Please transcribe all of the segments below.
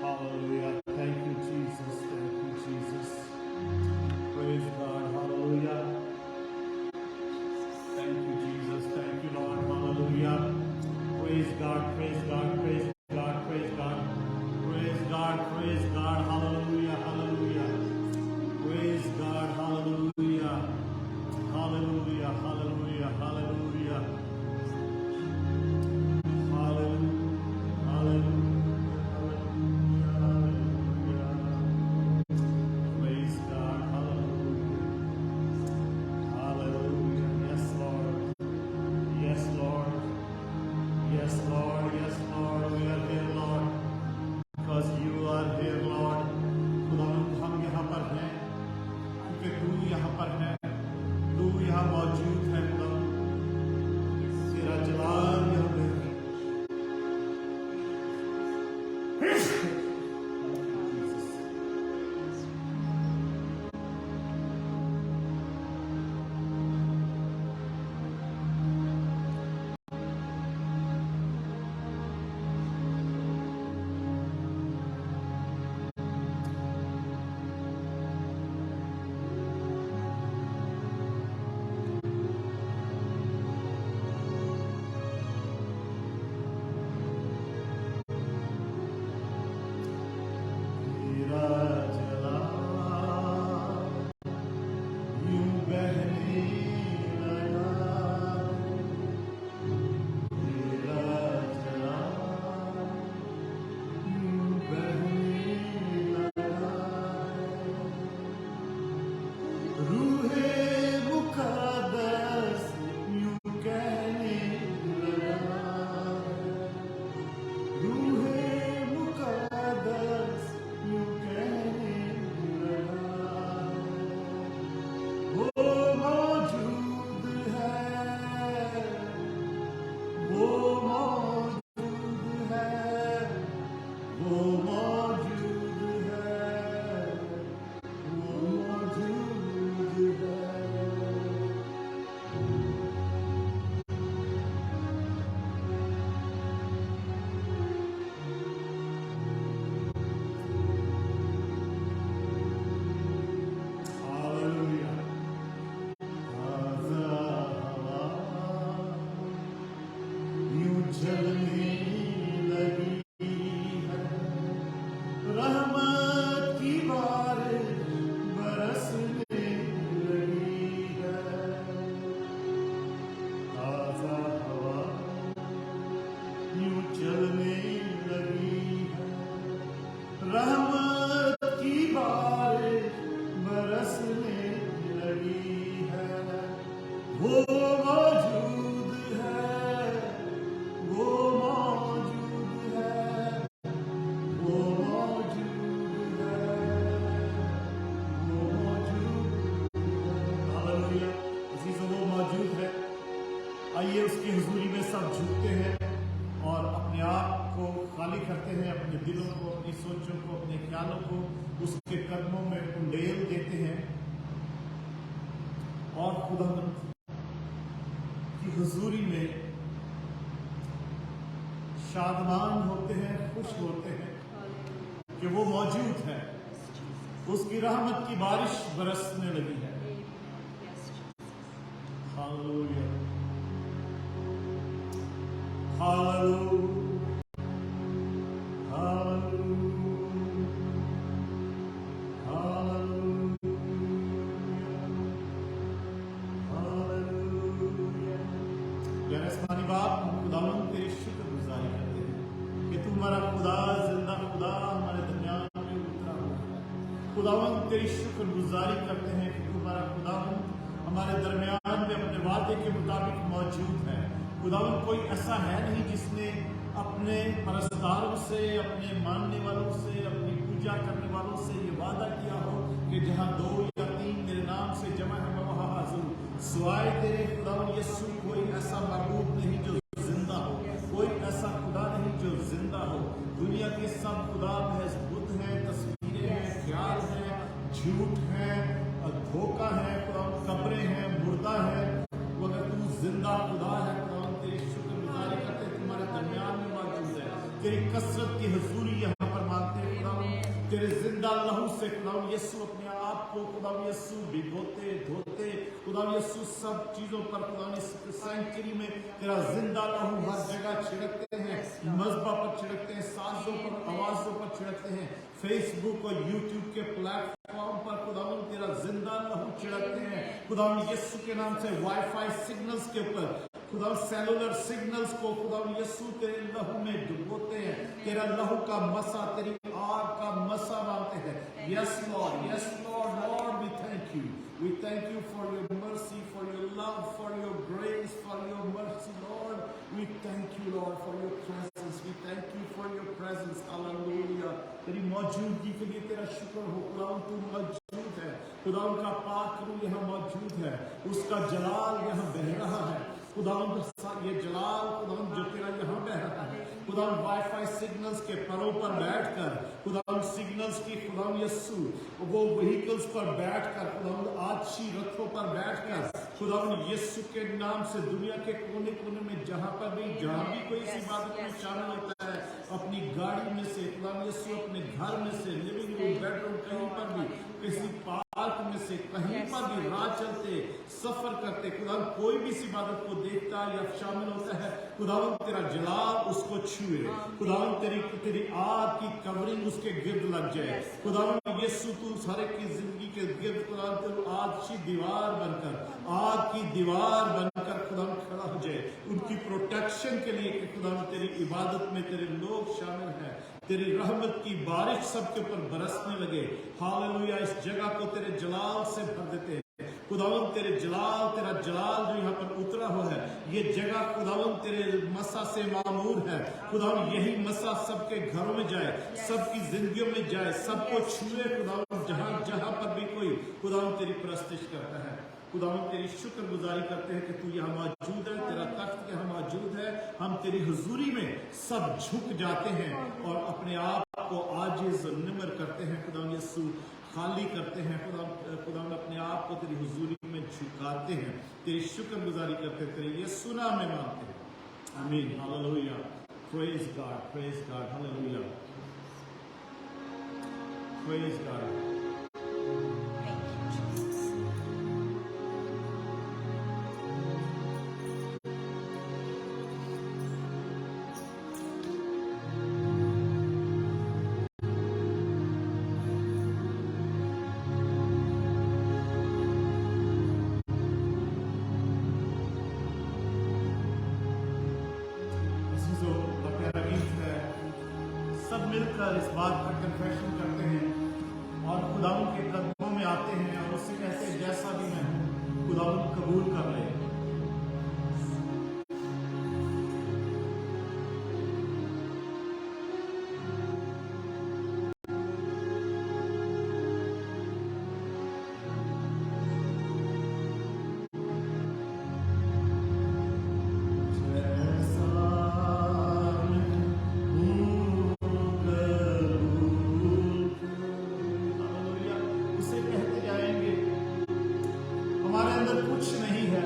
Hallelujah. Thank you, Jesus. Thank you, Jesus. Praise God. Hallelujah. Thank you, Jesus. Thank you, Lord. Hallelujah. Praise God. Praise God. Praise God. Praise God. Praise God. Praise God. Hallelujah. Hallelujah. Praise God. Hallelujah. Hallelujah. Hallelujah. Hallelujah. Hallelujah. Hallelujah. Praise God. Hallelujah. Hallelujah. Yes, Lord. Yes, Lord. Yes, Lord. Yes, Lord. We are here, Lord. Because you are here, Lord. खुदावंद हम यहाँ पर हैं क्योंकि तू यहाँ पर है, तू यहाँ मौजूद है। खुदावंद तेरा जलाल यहाँ पे है। आइए उसकी हुजूरी में सब झुकते हैं और अपने आप को खाली करते हैं, अपने दिलों को, अपनी सोचों को, अपने ख्यालों को उसके कदमों में उंडेल देते हैं और खुदावंद हुजूरी में शादमान होते हैं, खुश होते हैं कि वो मौजूद है। उसकी रहमत की बारिश बरसने लगी है। हालेलुया, हालेलुया, खुदावंद तेरी शुक्रगुजारी करते हैं कि तुम्हारा खुदावंद हमारे दरमियान में अपने वादे के मुताबिक मौजूद है। खुदावंद कोई ऐसा है नहीं जिसने अपने परस्तारों से, अपने मानने वालों से, अपनी पूजा करने वालों से ये वादा किया हो कि जहाँ 2 या 3 मेरे नाम से जमा है मैं वहाँ हाजिर हूँ। सिवाय तेरे खुदावंद यीशु कोई ऐसा मरबूत नहीं जो जिंदा हो, कोई ऐसा खुदा नहीं जो जिंदा हो। दुनिया के सब खुदा महज बुत हैं, तस्वीरें हैं, ख्याल है, झूठ है, धोखा है, कब्रें हैं, मुर्दा है। मगर तू जिंदा खुदा है। खुदा तेरी शुक्रगुजारी करते तुम्हारे दरमियान में मौजूद है। तेरी कसरत की हुजूरी यहाँ पर मांगते हैं खुदा। तेरे जिंदा लहू से खुदा यीशु अपने आप को खुदा यीशु भिगोते धोते खुदा यीशु सब चीजों पर खुदा सेंचुरी में तेरा जिंदा लहू हर जगह छिड़कते हैं, मज़बा पर छिड़कते हैं, सांसों पर, आवाजों पर छिड़कते हैं, फेसबुक और यूट्यूब के प्लेटफॉर्म पर खुदा तेरा जिंदा लहू छिड़कते हैं। खुदा यीशु के नाम से वाईफाई सिग्नल्स के ऊपर खुदा सेलुलर सिग्नल्स को खुदा यीशु तेरे लहू में डुबोते हैं। तेरा लहू का मसा, तेरी आग का मसा मांगते हैं। Yes lord, yes lord, lord we thank you. We thank you for your mercy, for your love, for your grace, for your mercy, Lord. We thank you, Lord, for your presence. We thank you for your presence. Hallelujah. तेरी मौजूदगी के लिए तेरा शुक्र हो। खुदा तू मौजूद है। खुदा का पाक रूह यहाँ मौजूद है। उसका जलाल यहाँ बह रहा है। खुदा ये जलाल खुदा जो तेरा यहाँ बह रहा है। खुदा वाईफाई सिग्नल्स के परों पर बैठकर खुदा सिग्नल्स की खुदा यीशु वो व्हीकल्स पर बैठकर खुदा आछी रथों पर बैठकर खुदा यीशु के नाम से दुनिया के कोने कोने में जहाँ पर भी कोई इस इबादत में शामिल होता है, अपनी गाड़ी में से खुदा यीशु, अपने घर में से, लिविंग रूम, बेडरूम, कहीं पर भी, किसी पार्क में से, कहीं पर भी राह चलते सफर करते खुदा कोई भी इस इबादत को देखता या शामिल होता है, खुदा तेरा जलाल उसको छुए। खुदा तेरी आग की कवरिंग उसके गिर्द लग जाए। खुदा यीशु तू सारे की जिंदगी के गिर्द खुदा आग की दीवार बनकर खुदा खड़ा हो जाए। उनकी प्रोटेक्शन के लिए कि खुदा तेरी इबादत में तेरे लोग शामिल हैं। तेरी रहमत की बारिश सबके ऊपर बरसने लगे। हालेलुया। इस जगह को तेरे जलाल से भर देते हैं। खुदावंद तेरा जलाल जो यहाँ पर उतरा हुआ है, ये जगह खुदावंद तेरे मसा से मामूर है। खुदावंद यही मसा सबके घरों में जाए, सबकी जिंदगियों में जाए, सबको छुए। खुदावंद जहाँ जहाँ पर भी कोई खुदावंद तेरी परस्तिश करता है, खुदावंद तेरी शुक्रगुजारी करते हैं कि तू यहाँ मौजूद है, तेरा तख्त यहाँ मौजूद है। हम तेरी हुजूरी में सब झुक जाते हैं और अपने आप को आजिज़ और निमर करते हैं। खुदावंद यीशु खाली करते हैं। खुदा अपने आप को तेरी हुजूरी में झुकाते हैं, तेरी शुक्रगुजारी करते हैं, तेरे यीशु नाम में मांगते हैं। आमीन। Hallelujah. Praise God, praise God. Hallelujah. Praise God. इस बात का कन्फेशन करते हैं और खुदावंद के कदमों में आते हैं और उससे कहते हैं जैसा भी मैं हूँ खुदावंद कबूल कर ले। कुछ नहीं है।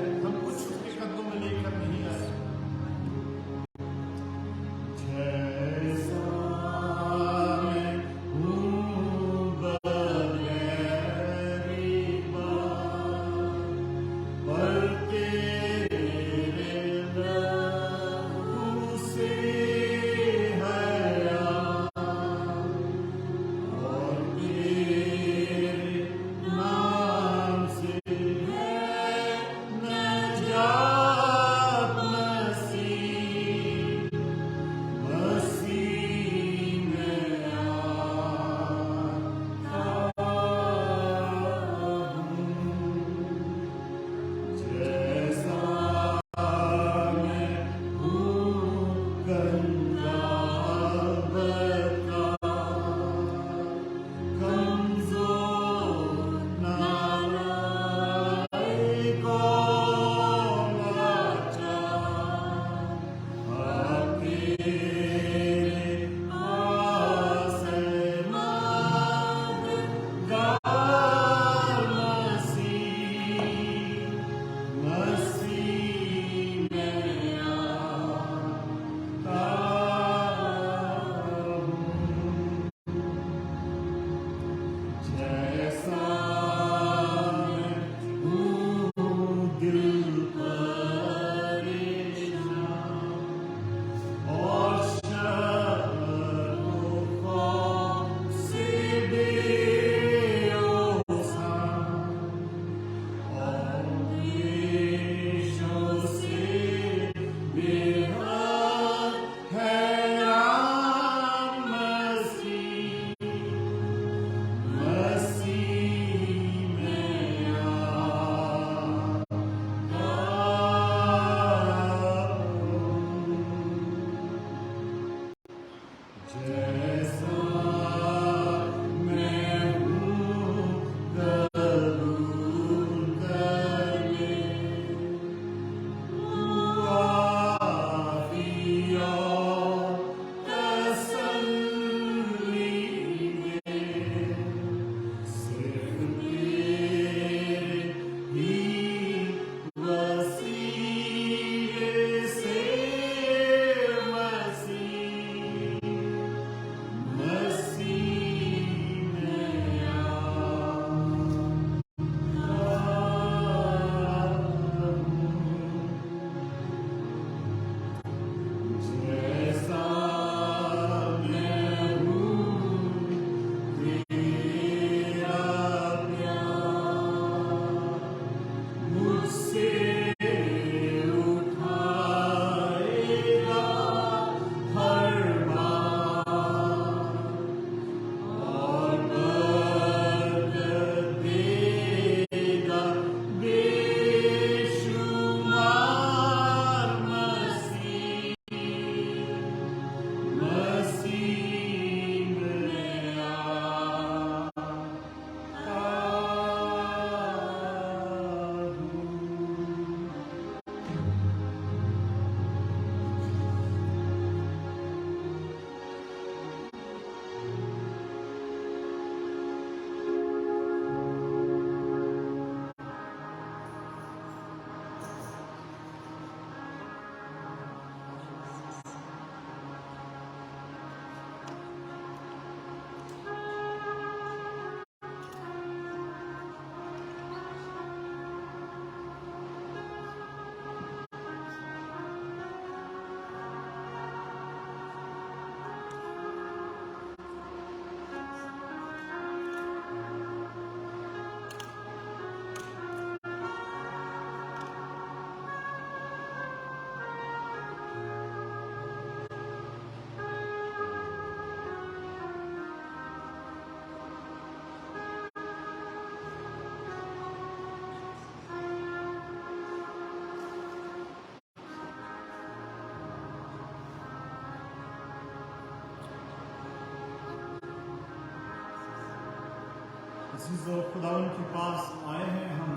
अज़ीज़ो खुदावन के पास आए हैं हम,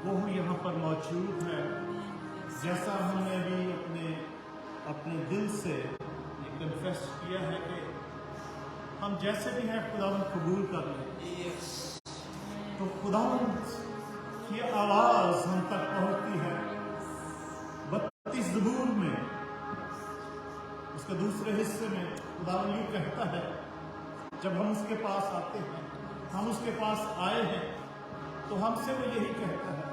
वो यहाँ पर मौजूद है। जैसा हमने भी अपने दिल से ये कन्फेस किया है कि हम जैसे भी हैं खुदावन कबूल कर लें, तो खुदावन की आवाज़ हम तक पहुँचती है। 32 ज़बूर में उसके दूसरे हिस्से में खुदावन यूँ कहता है, जब हम उसके पास आते हैं, हम उसके पास आए हैं, तो हमसे वो यही कहता है,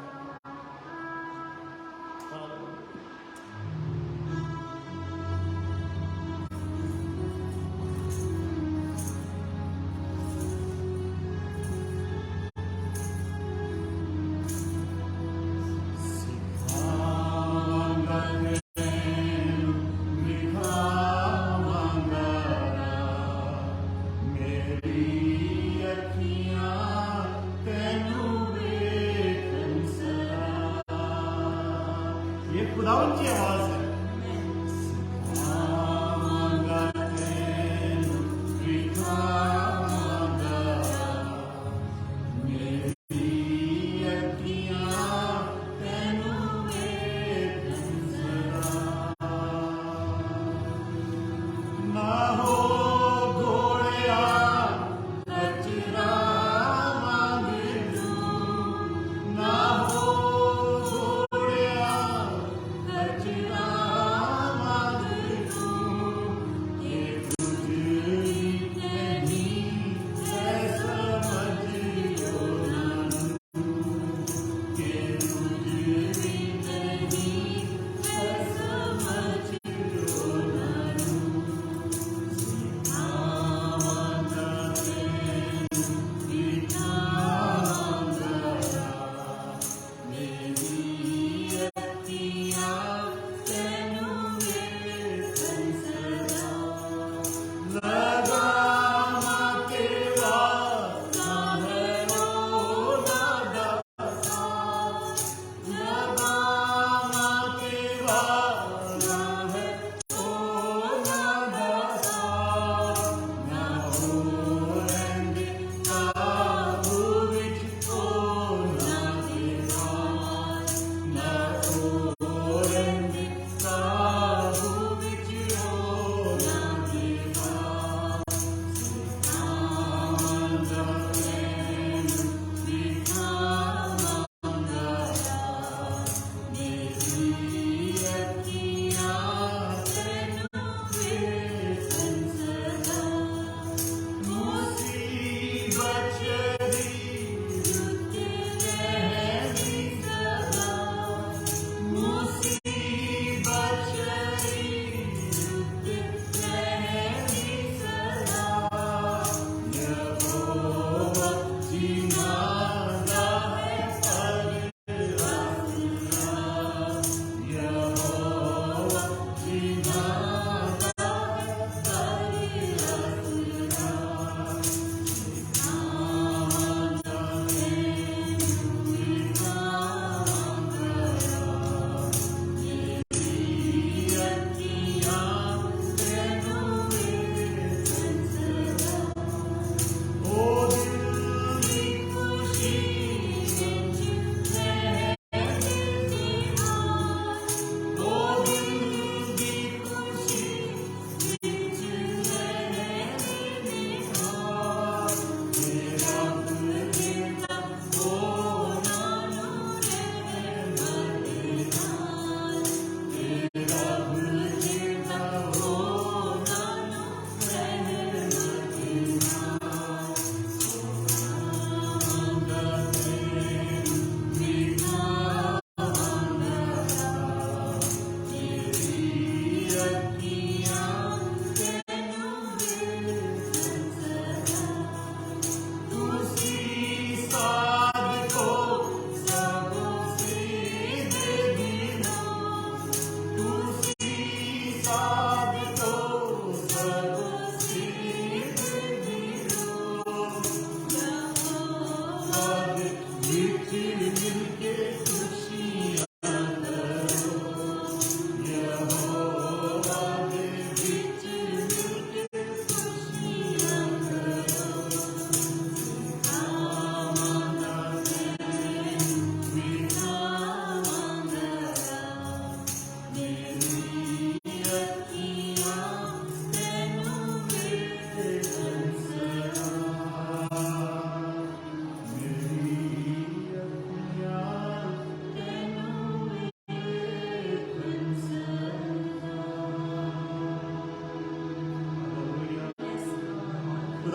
ये खुदावन की आवाज है।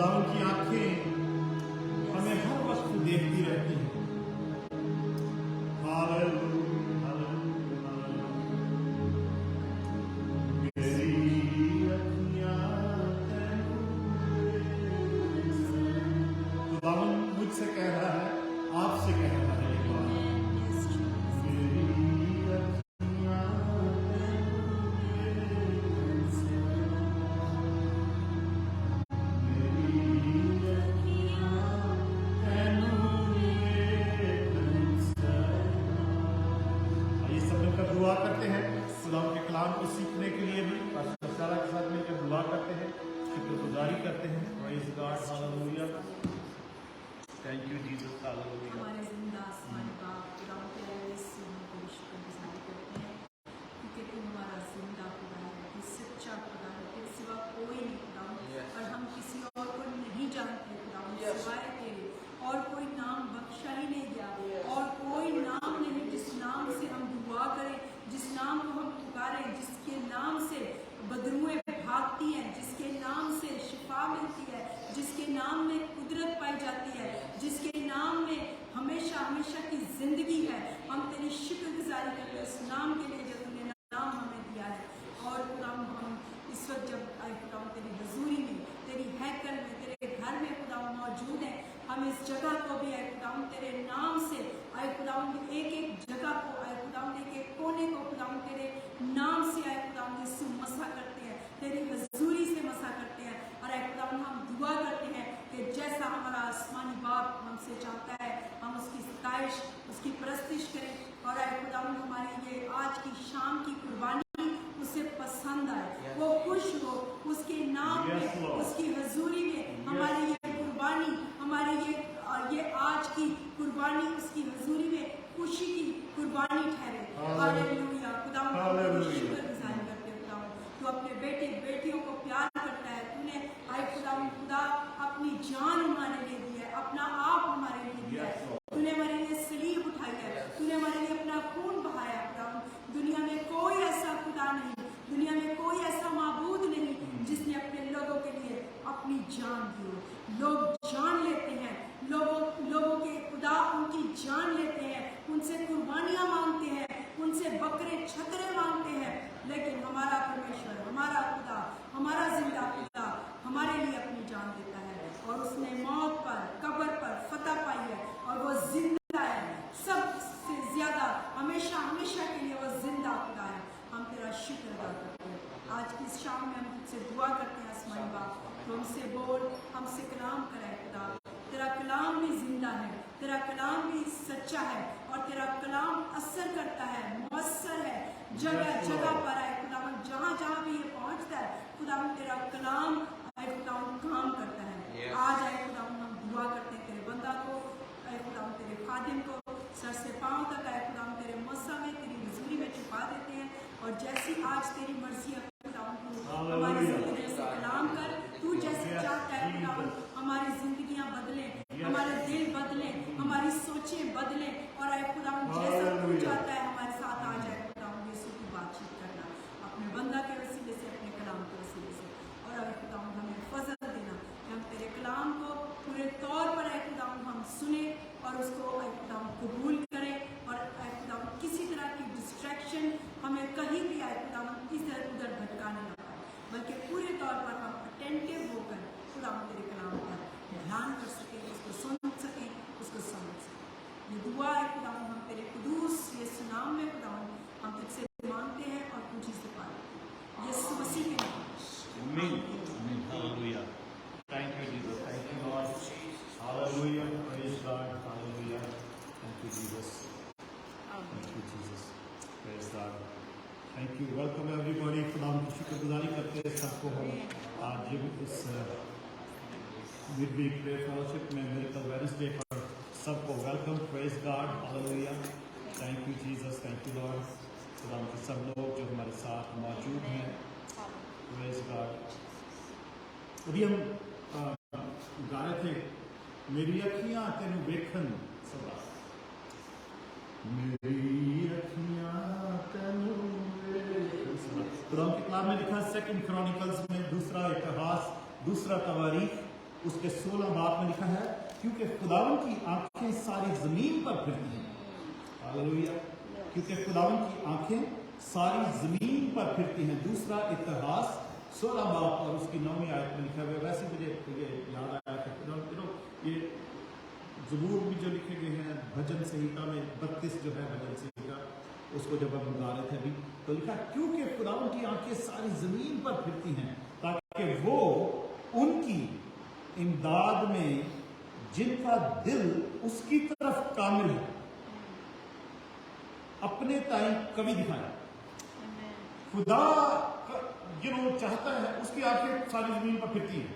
खुदावन की आंखें हमें हर वक्त देखती रहती हैं। Hallelujah, hallelujah, hallelujah. मेरी अखियां खुदावन मुझसे कह रहा है, आपसे कह रहा है ये बात। मेरी अखियां दुआ करते हैं खुदा के कलाम को सीखने के लिए भी सारा के साथ मिलकर दुआ करते हैं, शुक्रगुजारी करते हैं। Praise God, hallelujah, thank you Jesus, hallelujah. हमारे जिंदा आसमानी बाप खुदा तेरे यीशु को शुक्रगुजारी करते हैं क्योंकि तू हमारा जिंदा खुदा है, तू सच्चा खुदा है, तेरे सिवा कोई नहीं खुदा, और हम किसी और को नहीं जानते खुदा, सिवाय तेरे और कोई नाम बख्शा ही नहीं गया, और कोई नाम नहीं जिस नाम से हम दुआ करें, जिस नाम को हम पुकारें, जिसके नाम से बदरुएं भागती हैं, जिसके नाम से शिफा मिलती है, जिसके नाम में कुदरत पाई जाती है, जिसके नाम में हमेशा हमेशा की जिंदगी है। हम तेरी शुक्रगुजारी करते हैं उस नाम के लिए जो तूने नाम हमें दिया है। और खुदा हम इस वक्त जब आए खुदा तेरी हजूरी में, तेरी हैकल में, तेरे घर में खुदा मौजूद है, हम इस जगह को भी आए खुदा तेरे नाम से आए खुदा, एक एक जगह को आए खुदा, एक एक कोने को खुदा तेरे नाम से आए खुदा यीशु मसा करते हैं, तेरी हजूरी से मसा करते हैं। और आए खुदा हम दुआ करते हैं कि जैसा हमारा आसमानी बाप हमसे चाहता है हम उसकी सताइश, उसकी परस्तिश करें। और आए खुदा हमारे ये आज की शाम की कुर्बानी उसे पसंद आए, वो खुश हो उसके नाम में, उसकी हजूरी में। हमारी ये कुर्बानी, हमारी ये आज की कुर्बानी उसकी हजूरी में खुशी की कुर्बानी ठहरे। हालेलुया, खुदा शुक्रगुजारी करते खुदा, तू अपने बेटे बेटियों को प्यार करता है। तूने आए खुदा अपनी जान हमारे लिए दी है, अपना आप हमारे लिए दिया है, तूने हमारे लिए सलीब उठाई है, तूने हमारे लिए अपना खून बहाया खुदा। दुनिया में कोई ऐसा खुदा नहीं, दुनिया में कोई ऐसा माबूद नहीं जिसने अपने लोगों के लिए अपनी जान दी हो। लोग जान लेते हैं, लोगों के खुदा उनकी जान लेते हैं, उनसे कुर्बानियां मांगते हैं, उनसे बकरे छतरे मांगते हैं, लेकिन हमारा परमेश्वर, हमारा खुदा, हमारा जिंदा खुदा हमारे लिए अपनी जान देता है। और उसने मौत पर, कब्र पर फतह पाई है, और वो जिंदा है, सबसे ज्यादा हमेशा हमेशा के लिए वो जिंदा खुदा है। हम तेरा शुक्र अदा करते हैं। आज की शाम में हम तुझसे दुआ करते हैं आसमानी बाप, तो हमसे बोल, हमसे कलाम कराए खुदा। तेरा कलाम भी जिंदा है, तेरा कलाम भी सच्चा है, और तेरा कलाम असर करता है, मुअस्सर है, जगह जगह पर है खुदा। जहाँ जहाँ भी ये पहुँचता है खुदा, तेरा कलाम खुदा काम करता है। आज आए खुदा हम दुआ करते हैं तेरे बंदा को, खुदा तेरे खादिम को सर से पाँव तक आए खुदा तेरे मसा में, तेरी हजूरी में छुपा देते हैं। और जैसी आज तेरी मर्जी है खुदा, हमारी जिंदगी से कलाम कर, तू जैसे चाहता है खुदा, हमारी जिंदगियां बदलें, हमारे दिल बदलें, हमारी सोचें बदलें। और आए खुदा जैसा तू चाहता है हमारे साथ आ जाए खुदा, यीशु की बातचीत करना अपने बंदा के वसीले से, अपने कलाम के वसीले से। और आए खुदा हमें फजल देना कि हम तेरे कलाम को पूरे तौर पर आए खुदा हम सुने और उसको आए खुदा कबूल करें। और आए खुदा किसी तरह की डिस्ट्रैक्शन हमें कहीं भी आए खुदा इधर उधर भटकाने ना पाए, बल्कि पूरे तौर पर हम अटेंटिव होकर खुदा तेरे कलाम पर ध्यान कर सकें, उसको सुन सकें, उसको समझ सकें। ये दुआ है खुदा हम तेरे कुदूस यीशु नाम में खुदा हम तुझसे मांगते हैं और तुझी से पाते हैं, यीशु मसीह के नाम। Hallelujah, thank you Jesus, thank you Lord, hallelujah, praise God, hallelujah, thank you Jesus, thank you Jesus, praise God, thank you. Welcome everybody, खुदा की शुक्रगुजारी करते हैं सबको। हम आज इस मिड वीक प्रेयर फेलोशिप में मिरेकल वेडनेसडे पर सबको welcome, praise God, hallelujah, thank you Jesus, thank you Lord. खुदा के सब लोग जो हमारे साथ मौजूद हैं, प्रेज गॉड। अभी हम गा रहे थे, मेरी अखियां तेनू वेखन सदा, मेरी अखियां तेनू वेखन सदा। खुदा के कलाम में लिखा 2 क्रॉनिकल्स में, दूसरा इतिहास, दूसरा तवारीख उसके 16 बाब में लिखा है, क्योंकि खुदावन की आंखें सारी जमीन पर फिरती हैं। हालेलुया। क्योंकि खुदावन की आंखें सारी जमीन पर फिरती हैं। दूसरा इतिहास 16 बाब और उसकी 9वीं आयत में लिखा हुआ है। वैसे मुझे याद आया कि ये ज़बूर भी जो लिखे गए हैं, भजन संहिता में 32 जो है भजन संहिता, उसको जब हम गा रहे थे अभी, तो लिखा क्योंकि खुदावन की आंखें सारी जमीन पर फिरती हैं ताकि वो उनकी इमदाद में जिनका दिल उसकी तरफ कामिल है अपने ताई कवि दिखाए। खुदा चाहता है, उसकी आंखें सारी जमीन पर फिरती हैं।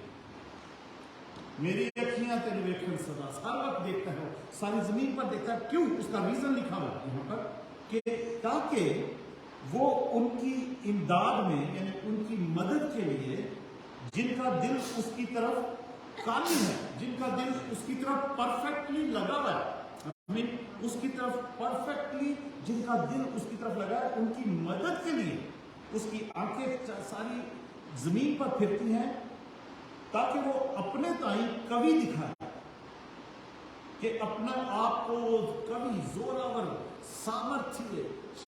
मेरी अखियां तेरे वेखन सदा, हर वक्त देखता है, सारी जमीन पर देखता है। क्यों? उसका रीजन लिखा हुआ है यहाँ पर कि ताकि वो उनकी इमदाद में, यानी उनकी मदद के लिए, जिनका दिल उसकी तरफ कामिल है, जिनका दिल उसकी तरफ परफेक्टली लगा हुआ है, उसकी तरफ परफेक्टली जिनका दिल उसकी तरफ लगा है, उनकी मदद के लिए उसकी आंखें सारी जमीन पर फिरती हैं ताकि वो अपने ताई कवि दिखाए, कि अपना आप को कवि, जोरावर, सामर्थ्य,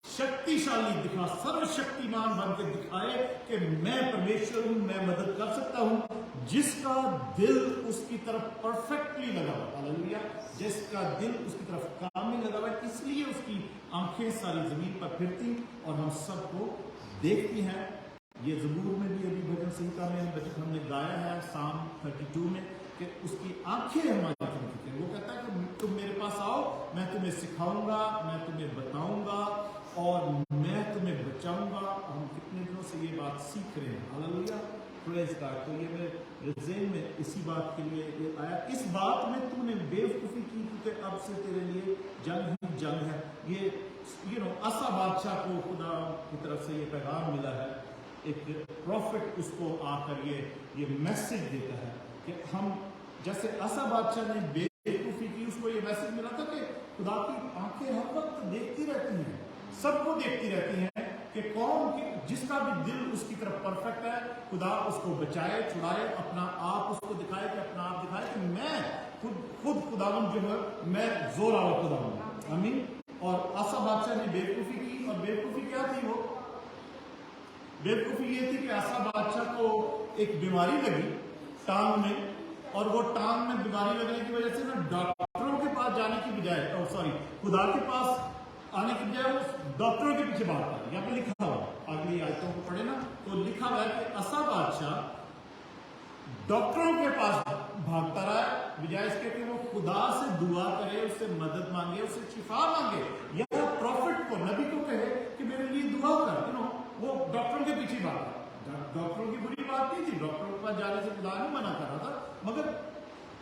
शक्तिशाली दिखा, सर्वशक्तिमान बन के दिखाए कि मैं परमेश्वर हूं, मैं मदद कर सकता हूं, जिसका दिल उसकी तरफ परफेक्टली लगा हुआ। हालेलुया। जिसका दिल उसकी तरफ कामिल लगा हुआ, इसलिए उसकी आंखें सारी जमीन पर फिरती और हम सबको देखती हैं। ये ज़बूर में भी अभी भजन संहिता में हमने गाया है, साम 32 में, कि उसकी आंखें हमारी तरफ फिरती हैं। वो कहता है कि तुम मेरे पास आओ, मैं तुम्हें सिखाऊंगा, मैं तुम्हें बताऊंगा और मैं तुम्हें बचाऊंगा। हम कितने दिनों से ये बात सीख रहे हैं। Hallelujah, praise God. तो ये मेरे ज़हन में इसी बात के लिए ये आया, इस बात में तूने बेवकूफ़ी की क्योंकि अब से तेरे लिए जंग ही जंग है। ये असा बादशाह को खुदा की तरफ से ये पैगाम मिला है। एक प्रॉफिट उसको आकर ये मैसेज देता है कि हम, जैसे असा बादशाह ने बेवकूफ़ी की, उसको ये मैसेज मिला था कि खुदा की आंखें हर वक्त देखती रहती हैं, सबको देखती रहती हैं कि कौन कि जिसका भी दिल उसकी तरफ परफेक्ट है, खुदा उसको बचाए, छुड़ाए, अपना आप उसको दिखाए, कि अपना आप दिखाए कि मैं खुद खुदावन जो है, मैं जोरावर खुदावन हूं। आमीन। और आसा बादशाह ने बेवकूफ़ी की, और बेवकूफ़ी क्या थी? वो बेवकूफ़ी ये थी कि आसा बादशाह को एक बीमारी लगी टांग में, और वो टांग में बीमारी लगने की वजह से ना डॉक्टरों के पास जाने की बजाय, खुदा के पास आने की बजाय वो डॉक्टरों के पीछे भागता है। यहाँ पे लिखा हुआ, अगली आयतों को पढ़े ना, तो लिखा हुआ है कि असा बादशाह डॉक्टरों के पास भागता रहा है, बजाय इसके कि वो खुदा से दुआ करे, उससे मदद मांगे, उससे शिफा मांगे, या प्रॉफिट को, नबी को कहे कि मेरे लिए दुआ कर। वो डॉक्टरों के पीछे भागा। डॉक्टरों की बुरी बात नहीं थी, डॉक्टरों के पास जाने से खुदा नहीं मना कर रहा था, मगर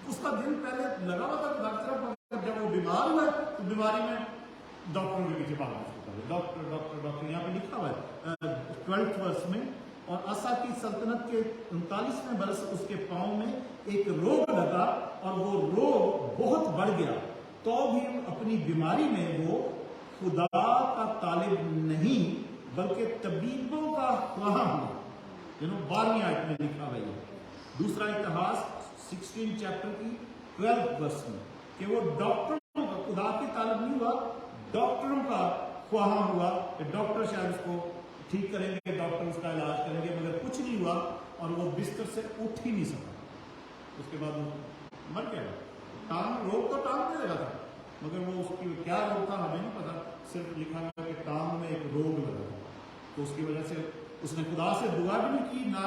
उसका दिल पहले लगा हुआ था खुदा की तरफ। जब वो बीमार हुआ तो बीमारी में डॉक्टरों के पीछे भागना शुरू कर दिया। Doctor doctor doctor. यहाँ पे लिखा हुआ है 12th वर्ष में, और असा की सल्तनत के 39वें बरस उसके पांव में एक रोग लगा, और वो रोग बहुत बढ़ गया, तो भी अपनी बीमारी में वो खुदा का तालिब नहीं बल्कि तबीबों का ख्वाह हुआ। 12वीं आयत में लिखा हुआ है। दूसरा इतिहास 16 चैप्टर की 12th वर्ष में, कि वो डॉक्टरों का, खुदा की तालिब नहीं हुआ, डॉक्टरों का ख्वाह हुआ कि डॉक्टर शायद उसको ठीक करेंगे, डॉक्टर उसका इलाज करेंगे, मगर कुछ नहीं हुआ, और वो बिस्तर से उठ ही नहीं सका। उसके बाद वो मर गया। टांग, रोग तो टांग में लगा था, मगर वो उसकी क्या रोग था हमें नहीं पता, सिर्फ लिखा है कि टांग में एक रोग लगा था। तो उसकी वजह से उसने खुदा से दुआ भी नहीं की, ना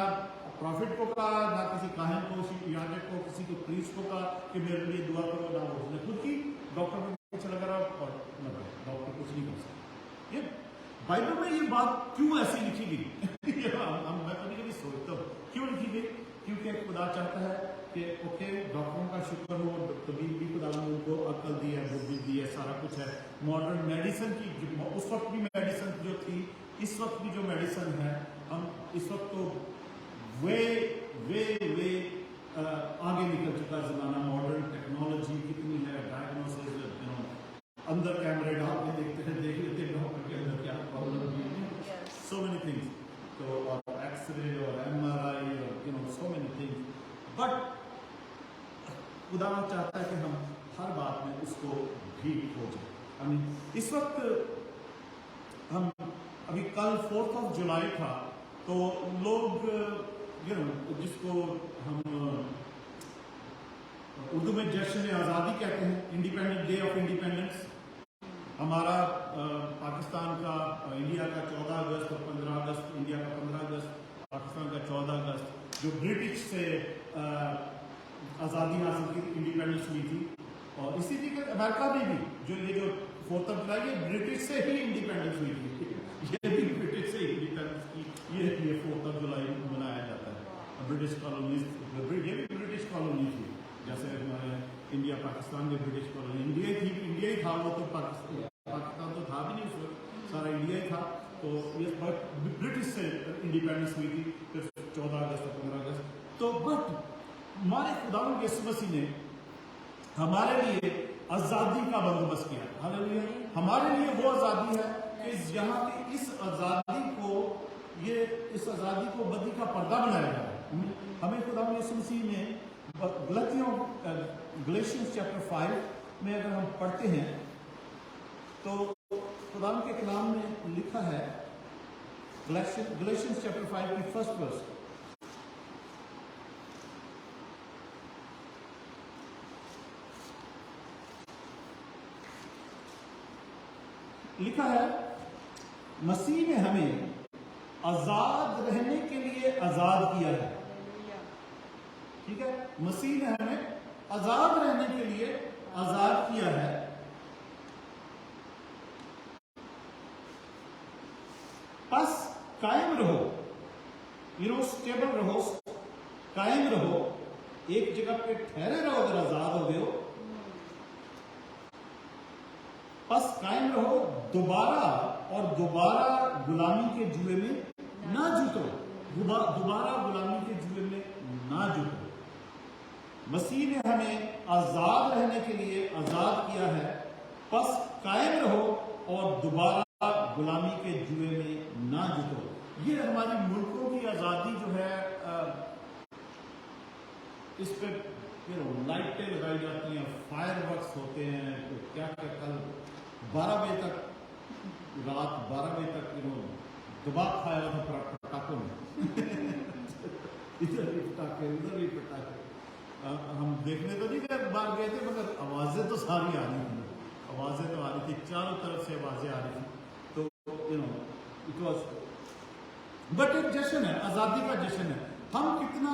प्रॉफिट को कहा, ना किसी काहिन को, याजक को, किसी को प्रीस्ट को कहा कि मेरे लिए दुआ करो, ना उसने खुद की। डॉक्टर को पीछे लगा रहा, और डॉक्टर कुछ नहीं कर सकता। ये बाइबल में ये बात क्यों ऐसी लिखी गई? मैं कभी कभी सोचता हूँ क्यों लिखी गई। क्योंकि खुदा चाहता है कि ओके, डॉक्टरों का शुक्र हो, तबीब भी खुदा ने उनको अक्ल दी है, बुद्धि दी है, सारा कुछ है। मॉडर्न मेडिसिन की, उस वक्त भी मेडिसिन जो थी, इस वक्त भी जो मेडिसिन है, हम इस वक्त तो वे वे वे आगे निकल चुका ज़माना। मॉडर्न टेक्नोलॉजी कितनी है, डायग्नोसिस, अंदर कैमरे डाल के देखते हैं, देख लेते हैं डॉक्टर के अंदर क्या प्रॉब्लम है, सो मेनी थिंग्स। तो और एक्सरे और MRI और सो मेनी थिंग्स। बट खुदा चाहता है कि हम हर बात में उसको ठीक हो जाए। आमीन। इस वक्त हम अभी कल 4 जुलाई था, तो लोग जिसको हम उर्दू में जश्न आज़ादी कहते हैं, इंडिपेंडेंट डे ऑफ इंडिपेंडेंस, हमारा पाकिस्तान का, इंडिया का 14 अगस्त और 15 अगस्त, इंडिया का 15 अगस्त, पाकिस्तान का 14 अगस्त, जो ब्रिटिश से आज़ादी हासिल की, इंडिपेंडेंस हुई थी। और इसी तरीके अमेरिका में भी जो 4 जुलाई ये ब्रिटिश से ही इंडिपेंडेंस हुई थी, ये भी ब्रिटिश से इंडिपेंडेंस की ये 4 जुलाई मनाया जाता है। ब्रिटिश कॉलोनीज, ये भी ब्रिटिश कॉलोनी थी, जैसे हमारे इंडिया पाकिस्तान में ब्रिटिश कॉलोनी, इंडिया ही था, वो तो पाकिस्तान तो था भी नहीं उस वक्त, सारा इंडिया ही था। तो ये ब्रिटिश से इंडिपेंडेंस हुई थी, फिर 14 अगस्त और 15 अगस्त। तो बट हमारे खुदावंद यीशु मसीह ने हमारे लिए आज़ादी का बंदोबस्त किया। हालेलुया। हमारे लिए वो आज़ादी है कि यहाँ की इस आज़ादी को बदी का पर्दा बनाया गया है। हमें खुदावंद यीशु मसीह ने गलेशियंस चैप्टर 5 में अगर हम पढ़ते हैं तो खुदावंद के कलाम में लिखा है, गलेशियंस चैप्टर 5 की फर्स्ट वर्स, लिखा है, मसीह ने हमें आजाद रहने के लिए आजाद किया है। ठीक है, मसीह ने हमें आजाद रहने के लिए आजाद किया है। बस कायम रहो, स्टेबल रहो, कायम रहो, एक जगह पे ठहरे रहो। अगर आजाद हो गए हो, बस कायम रहो, दोबारा गुलामी के जुए में ना जुटो, दोबारा गुलामी के जुए में ना जुटो। मसीह ने हमें आजाद रहने के लिए आजाद किया है, बस कायम रहो और दोबारा गुलामी के जुए में ना जुटो। ये हमारी मुल्कों की आजादी जो है, इस पे लाइटें लगाई जाती हैं, फायर वर्क्स होते हैं, तो क्या क्या कल 12 बजे तक, रात 12 बजे तक दबाव खाया हुआ था पटाखों में इधर भी पटाखे, उधर भी पटाखे। हम देखने तो नहीं गए, बाहर गए थे, मगर आवाजें तो सारी आ रही थी, आवाजें तो आ रही थी, चारों तरफ से आवाजें आ रही थी। तो इट वॉज, बट एक जश्न है, आजादी का जश्न है। हम कितना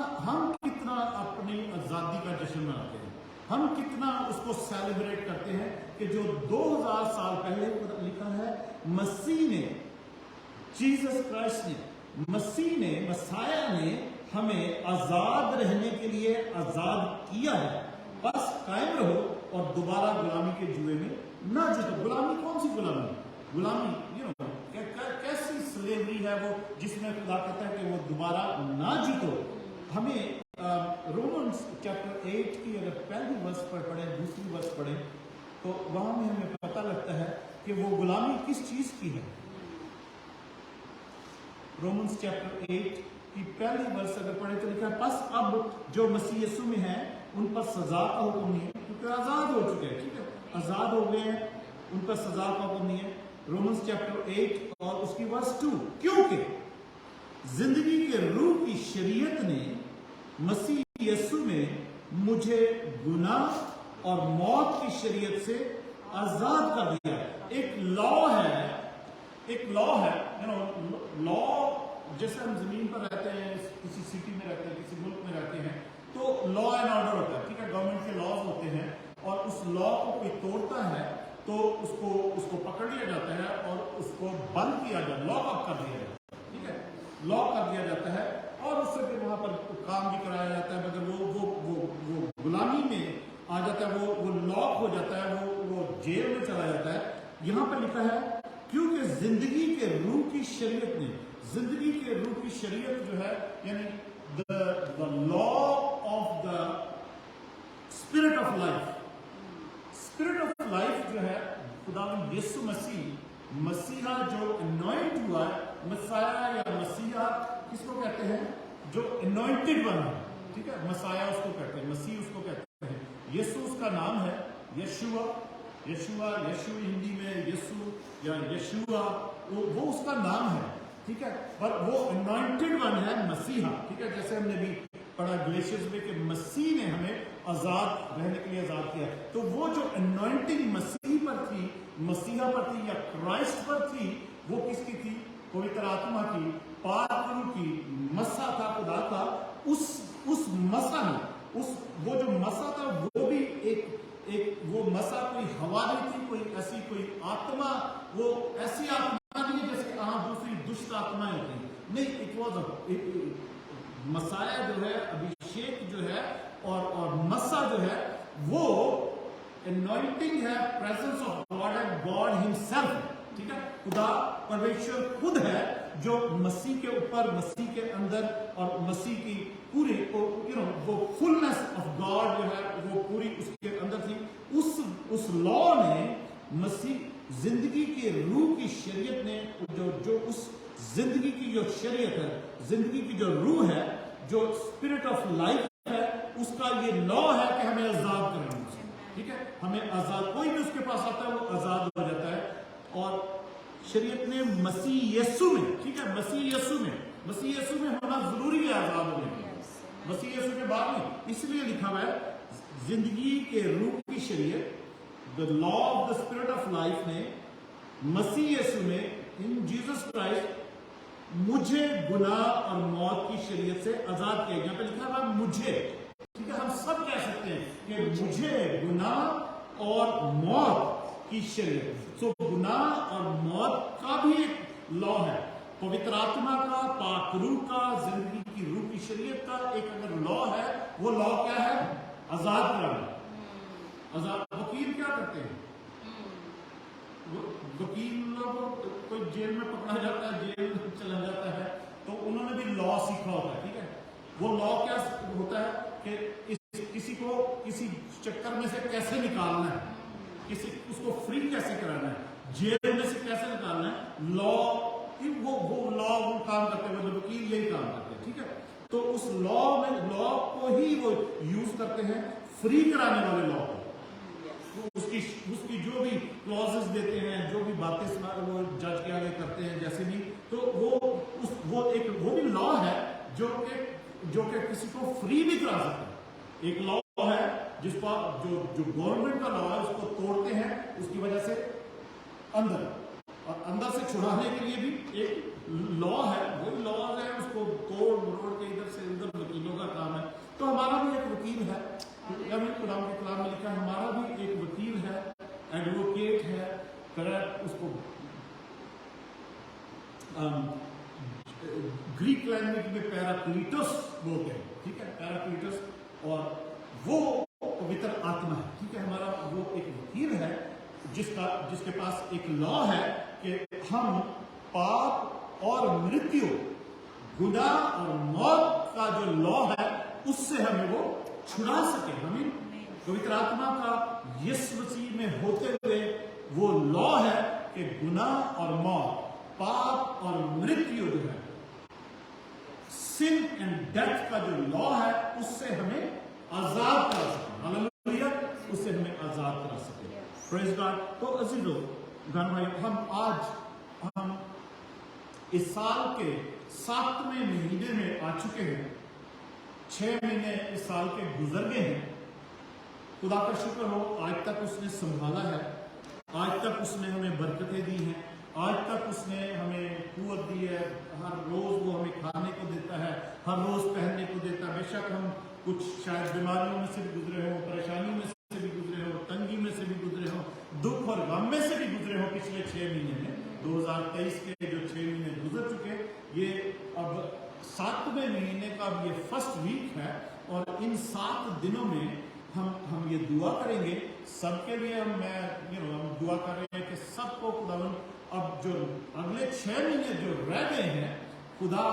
अपनी आजादी का जश्न मनाते हैं, हम कितना उसको सेलिब्रेट करते हैं कि जो 2000 साल पहले लिखा है, मसीह ने, जीसस क्राइस्ट ने, मसाया ने हमें आजाद रहने के लिए आजाद किया है। बस कायम रहो और दोबारा गुलामी के जुए में ना जुटो। गुलामी कौन सी गुलामी? गुलामी कैसी स्लेवरी है वो, जिसमें खुदा कहता है कि वो दोबारा ना जुटो। हमें रोमन्स चैप्टर 8 की अगर पहली वर्स पर पढ़े, दूसरी वर्स पढ़े, तो वहां में हमें पता लगता है कि वो गुलामी किस चीज की है। रोमन्स चैप्टर 8 की पहली वर्स अगर पढ़े तो लिखा है, बस अब जो मसीह यीशु में है उन पर सजा का हुक्म नहीं है, क्योंकि आजाद हो चुके हैं। ठीक है, आजाद हो गए हैं, उन पर सजा का हुक्म नहीं है। रोमन्स चैप्टर 8 और उसकी वर्स 2, क्योंकि जिंदगी के रूह की शरीयत ने मसीह यीशु में मुझे गुनाह और मौत की शरीयत से आजाद कर दिया। एक लॉ है, लॉ, जैसे हम जमीन पर रहते हैं, किसी सिटी में रहते हैं, किसी मुल्क में रहते हैं, तो लॉ एंड ऑर्डर होता है। ठीक है, गवर्नमेंट के लॉज होते हैं, और उस लॉ को कोई तोड़ता है तो उसको पकड़ लिया जाता है और उसको बंद किया जाता है, लॉक अप कर दिया जाता है। ठीक है, लॉक कर दिया जाता है और उससे फिर वहां पर काम भी कराया जाता है, मगर वो गुलामी में आ जाता है, वो लॉक हो जाता है, वो जेल में चला जाता है। यहां पर लिखा है, क्योंकि जिंदगी के रूह की शरीयत ने, जिंदगी के रूह की शरीयत जो है, यानी the law of the spirit of life, spirit of life जो है, खुदावंद यीशु मसीहा जो अनॉइंट हुआ है, मसाया या मसीहा किसको कहते हैं? जो अनॉइंटेड वन है। ठीक है, मसाया उसको कहते हैं, मसीह उसको कहते हैं, यीशु उसका नाम है, यशुआ, यशु हिंदी में यीशु या यशुआ, वो उसका नाम है, ठीक है। पर वो अनॉइंटेड वन है, मसीहा, ठीक है। जैसे हमने भी पढ़ा गलेशियंस में कि मसीह ने हमें आजाद रहने के लिए आजाद किया, तो वो जो अनॉइंटिंग मसीह पर थी, मसीहा पर थी या क्राइस्ट पर थी, वो किसकी थी? पवित्र आत्मा की, पाकरू की, मसा था, खुदा था। उस मसा में, वो जो मसा था वो भी एक वो मसा कोई हवा नहीं थी, कोई ऐसी कोई आत्मा, वो ऐसी आत्मा नहीं है जैसे दूसरी दुष्ट आत्माएं होती हैं, नहीं। इट वॉज मसाया जो है, अभिषेक जो है, और मसा जो है, वो एनॉइंटिंग है, presence of God and God himself, ठीक है। खुदा परमेश्वर खुद है जो मसीह के ऊपर, मसीह के अंदर, और मसीह की पूरी वो फुलनेस ऑफ गॉड जो है वो पूरी उसके अंदर थी। उस लॉ ने, मसीह जिंदगी के रूह की शरीयत ने, जो उस जिंदगी की जो शरीयत है, जिंदगी की जो रूह है, जो स्पिरिट ऑफ लाइफ है, उसका ये लॉ है कि हमें आजाद करना, ठीक है। हमें आजाद, कोई भी उसके पास आता है वो आजाद हो जाता है। और शरीयत ने मसीह यीशु में, ठीक है, मसीह यीशु में होना जरूरी है आजाद होने के, मसीह यीशु के बाद में। इसलिए लिखा हुआ है जिंदगी के रूह की शरीयत, the law of the spirit of life ने मसीह यीशु में, इन जीसस क्राइस्ट, मुझे गुनाह और मौत की शरीयत से आजाद किया। यहाँ पे लिखा हुआ मुझे, ठीक है। हम सब कह सकते हैं कि मुझे गुनाह और मौत की शरीयत। सो गुनाह और मौत का भी एक लॉ है, पवित्र आत्मा का, पाकरू का, जिंदगी की रूह की शरीयत का एक अगर लॉ है, वो लॉ क्या है? आजाद कराना। आजाद। वकील क्या करते हैं? वकील लोग, कोई जेल में पकड़ा जाता है, जेल में चला जाता है, तो उन्होंने भी लॉ सीखा होता है, ठीक है। वो लॉ क्या होता है कि किसी को किसी चक्कर में से कैसे निकालना है, उसको फ्री कैसे कराना है, जेल में से कैसे निकालना है, लॉ, वो लॉ वो काम करते हैं, वो वकील यही काम करते हैं, ठीक है। तो उस लॉ को ही वो यूज करते हैं, फ्री कराने वाले लॉ को। उसकी जो भी क्लॉजेस देते हैं, जो भी बातें वो जज के आगे करते हैं, जैसे भी, तो वो भी लॉ है जो कि किसी को फ्री भी करा सकता है। एक लॉ है जिसको जो गवर्नमेंट का लॉ है, उसको तोड़ते हैं, उसकी वजह से अंदर से छुड़ाने के लिए भी एक लॉ है। वही लॉ है, उसको तोड़ मरोड़ के इधर से उधर, वकीलों का काम है। तो हमारा भी एक वकील है, खुदाम के कलाम में लिखा है, हमारा भी एक वकील है, एडवोकेट है, उसको ग्रीक लैंग्वेज में पैराक्लीटस बोलते हैं, ठीक है, पैराक्लीटस। और वो पवित्र आत्मा है, ठीक है। हमारा वो एक वकील है जिसके पास एक लॉ है कि हम पाप और मृत्यु, गुनाह और मौत का जो लॉ है, उससे हमें वो छुड़ा सके। हमें पवित्र आत्मा का यीशु मसीह में होते हुए वो लॉ है कि गुनाह और मौत, पाप और मृत्यु जो है, सिन एंड डेथ का जो लॉ है, उससे हमें आजाद करा सके। हालेलुया, उससे हमें आजाद करा सके। Praise God. तो अजीजों, भाई, हम इस साल के 7वें महीने में आ चुके हैं। 6 महीने इस साल के गुजर गए हैं। खुदा का शुक्र हो, आज तक उसने संभाला है, आज तक उसने हमें बरकतें दी हैं, आज तक उसने हमें कुव्वत दी है। हर रोज वो हमें खाने को देता है, हर रोज पहनने को देता है। बेशक हम कुछ शायद बीमारियों में से भी गुजरे हो, परेशानी में से भी गुजरे हो, तंगी में से भी गुजरे हो, दुख और गम में से भी गुजरे हो। पिछले 6 महीने में 2023 के जो 6 महीने गुजर चुके, ये अब 7वें महीने का ये फर्स्ट वीक है। और इन 7 दिनों में हम ये दुआ करेंगे सबके लिए। हम दुआ कर रहे हैं कि सबको खुदावन अब जो अगले 6 महीने जो रह गए हैं, खुदा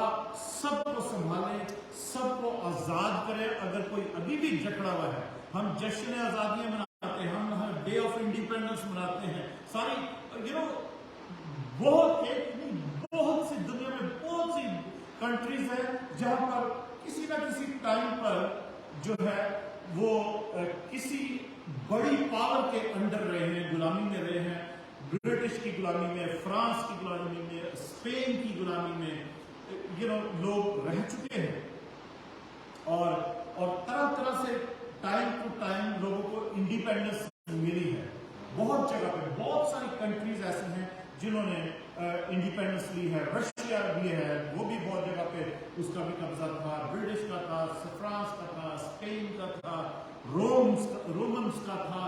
सबको संभाले, सबको आजाद करे। अगर कोई अभी भी जकड़ा हुआ है, हम जश्न आजादियां मनाते हैं, हम डे ऑफ इंडिपेंडेंस मनाते हैं, सारी बहुत सी दुनिया में बहुत सी कंट्रीज है जहां पर किसी ना किसी टाइम पर जो है وہ کسی بڑی پاور کے انڈر رہے ہیں، غلامی میں رہے ہیں، برٹش کی غلامی میں، فرانس کی غلامی میں، اسپین کی غلامی میں لوگ رہ چکے ہیں، اور طرح طرح سے ٹائم ٹو ٹائم لوگوں کو انڈیپینڈنس ملی ہے. بہت جگہ پہ بہت ساری کنٹریز ایسی ہیں جنہوں نے انڈیپینڈنس لی ہے. رشیا بھی ہے، وہ بھی بہت جگہ پہ اس کا بھی قبضہ تھا، برٹش کا تھا، فرانس کا تھا، اسپین کا تھا، رومنس کا تھا.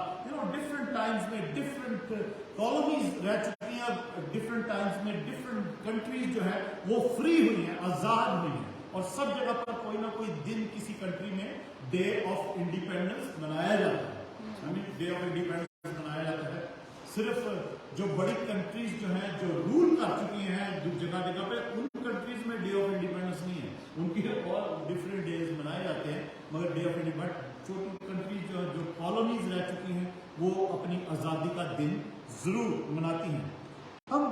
ڈفرنٹ ٹائمز میں ڈفرنٹ کالونیز رہ چکی ہیں، ڈفرنٹ ٹائمز میں ڈفرنٹ کنٹریز جو ہے وہ فری ہوئی ہیں، آزاد ہوئی ہیں، اور سب جگہ پر کوئی نہ کوئی دن کسی کنٹری میں ڈے آف انڈیپینڈنس منایا جاتا ہے. ڈے آف انڈیپینڈنس منایا جاتا ہے. صرف جو بڑی کنٹریز جو ہیں جو رول کر چکی ہیں جگہ جگہ پہ، ان کنٹریز میں ڈے آف انڈیپینڈنس نہیں ہے، ان کے اور ڈفرینٹ ڈیز منائے جاتے ہیں، مگر ڈے آف انڈیپینڈنس چھوٹی کنٹریز جو کالونیز رہ چکی ہیں وہ اپنی آزادی کا دن ضرور مناتی ہیں. ہم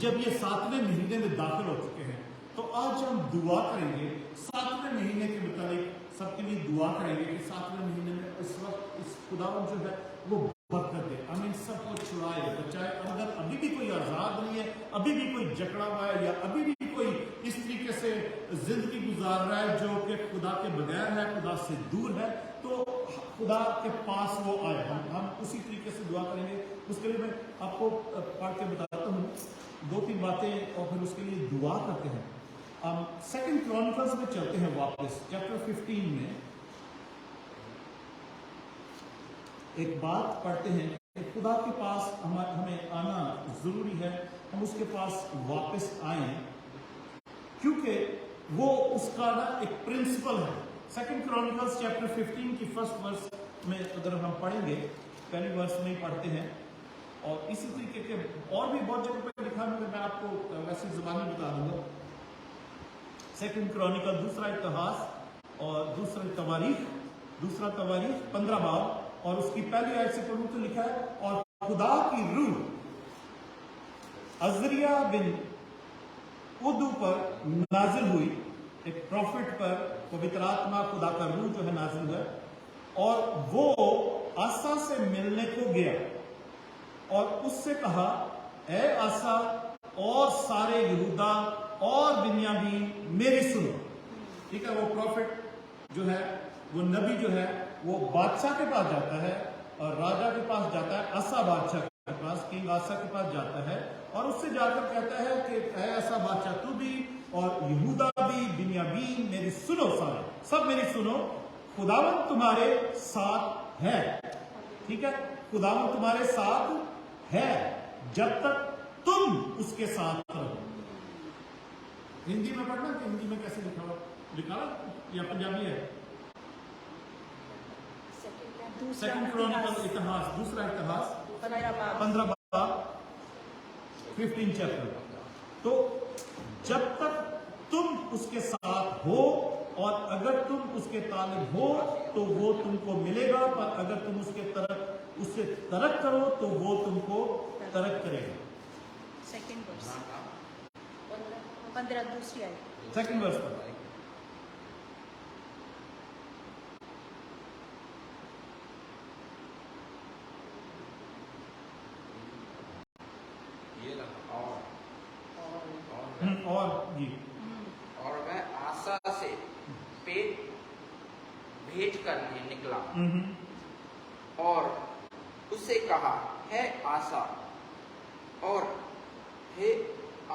جب یہ 7ویں مہینے میں داخل ہو چکے ہیں تو آج ہم دعا کریں گے 7ویں مہینے کے متعلق، سب کے لیے دعا کریں گے کہ 7ویں مہینے میں اس وقت اس خداوند جو ہے وہ برکت دے، ہمیں سب کو چھڑائے بچائے. اگر ابھی بھی کوئی آزاد نہیں ہے، ابھی بھی کوئی جکڑا ہوا ہے، یا ابھی بھی کوئی اس طریقے سے زندگی گزار رہا ہے جو کہ خدا کے بغیر ہے، خدا سے دور ہے، تو خدا کے پاس وہ آئے. ہم اسی طریقے سے دعا کریں گے. اس کے لیے میں آپ کو پڑھ کے بتاتا ہوں 2-3 باتیں، اور پھر اس کے لیے دعا کرتے ہیں. ہم 2 کرونیکلز میں چلتے ہیں واپس، چیپٹر 15 میں ایک بات پڑھتے ہیں کہ خدا کے پاس ہمیں آنا ضروری ہے، ہم اس کے پاس واپس آئیں، کیونکہ وہ اس کا نا ایک پرنسپل ہے. 2 کرونیکلز چیپٹر 15 کی فرسٹ ورس میں اگر ہم پڑھیں گے، پہلی ورس میں ہی پڑھتے ہیں، اور اسی طریقے کے اور بھی بہت جگہ پہ لکھا ہے، میں آپ کو ویسے زبانی بتا دوں گا. 2 کرونیکل، دوسرا اتہاس اور دوسرا تواریخ 15 باب، اور اس کی پہلی آیت سے پڑھوں تو لکھا ہے، اور خدا کی روح عزریہ بن ادو پر نازل ہوئی. ایک پروفٹ پر پوتر آتما خدا کا روح جو ہے نازل ہوا، اور وہ آسا سے ملنے کو گیا اور اس سے کہا، اے آسا اور سارے یہودا اور بنیامین میری سنو. ٹھیک ہے، وہ پروفٹ جو ہے، وہ نبی جو ہے، وہ بادشاہ کے پاس جاتا ہے، اور راجا کے پاس جاتا ہے، آسا بادشاہ کے پاس، کنگ آسا کے پاس جاتا ہے، اور اس سے جا کر کہتا ہے کہ اے آسا بادشاہ تو بھی اور یہودا بھی، بنیامین میری سنو، سارے سب میری سنو، خداوند تمہارے ساتھ ہے. ٹھیک ہے، خداوند تمہارے ساتھ ہے جب تک تم اس کے ساتھ رہو. ہندی میں پڑھنا کہ ہندی میں کیسے لکھا یا پنجابی ہے؟ 2 کرونیکل اتہاس، دوسرا اتہاس 15 باب 15 چیپٹر. تو جب تک تم اس کے ساتھ ہو، اور اگر تم اس کے طالب ہو تو وہ تم کو ملے گا، پر اگر تم اس سے ترک کرو تو وہ تم کو ترک کرے گا. 15 دوسری آیت. 2 ورس پر اور جی، اور وہ آسا سے پیٹ بھیٹ کرنے نکلا اور اسے کہا، ہے آسا اور ہے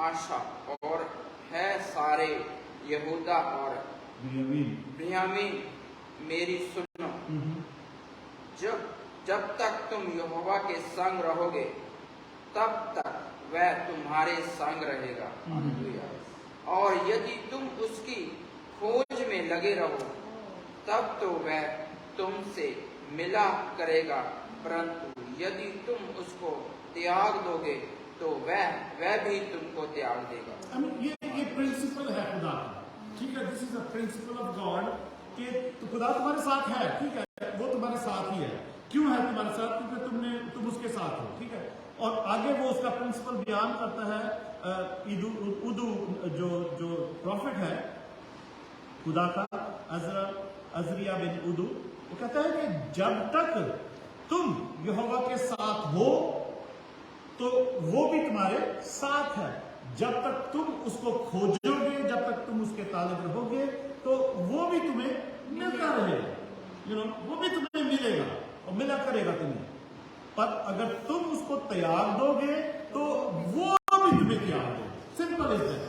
آشا اور ہے سارے یہودا اور بنیامین میری سنو، جب تک تم یہووا کے سنگ رہو گے تب تک وہ تمہارے سنگ رہے گا، اور یدی تم اس کی کھوج میں لگے رہو تب تو وہ تم سے ملا کرے گا، پرنتو یدی تم اس کو تیاگ دو گے تو وہ بھی تم کو تیاگ دے گا. یہ پرنسپل ہے خدا کا. ٹھیک ہے، دس از اے پرنسپل آف گاڈ کہ خدا تمہارے ساتھ ہے. ٹھیک ہے، وہ تمہارے ساتھ ہی ہے. کیوں ہے تمہارے ساتھ؟ کیونکہ تم اس کے ساتھ ہو. ٹھیک ہے، اور آگے وہ اس کا پرنسپل بیان کرتا ہے. ادو جو پروفٹ ہے खुदा का अजरिया बिन उदू, वो कहता है कि जब तक तुम यहोवा के साथ हो तो वो भी तुम्हारे साथ है। जब तक तुम उसको खोजोगे, जब तक तुम उसके तालिब रहोगे, तो वो भी तुम्हें मिलता रहेगा, वो भी तुम्हें मिलेगा और मिला करेगा तुम्हें। पर अगर तुम उसको त्याग दोगे तो वो भी तुम्हें त्याग देगा। Simple is that,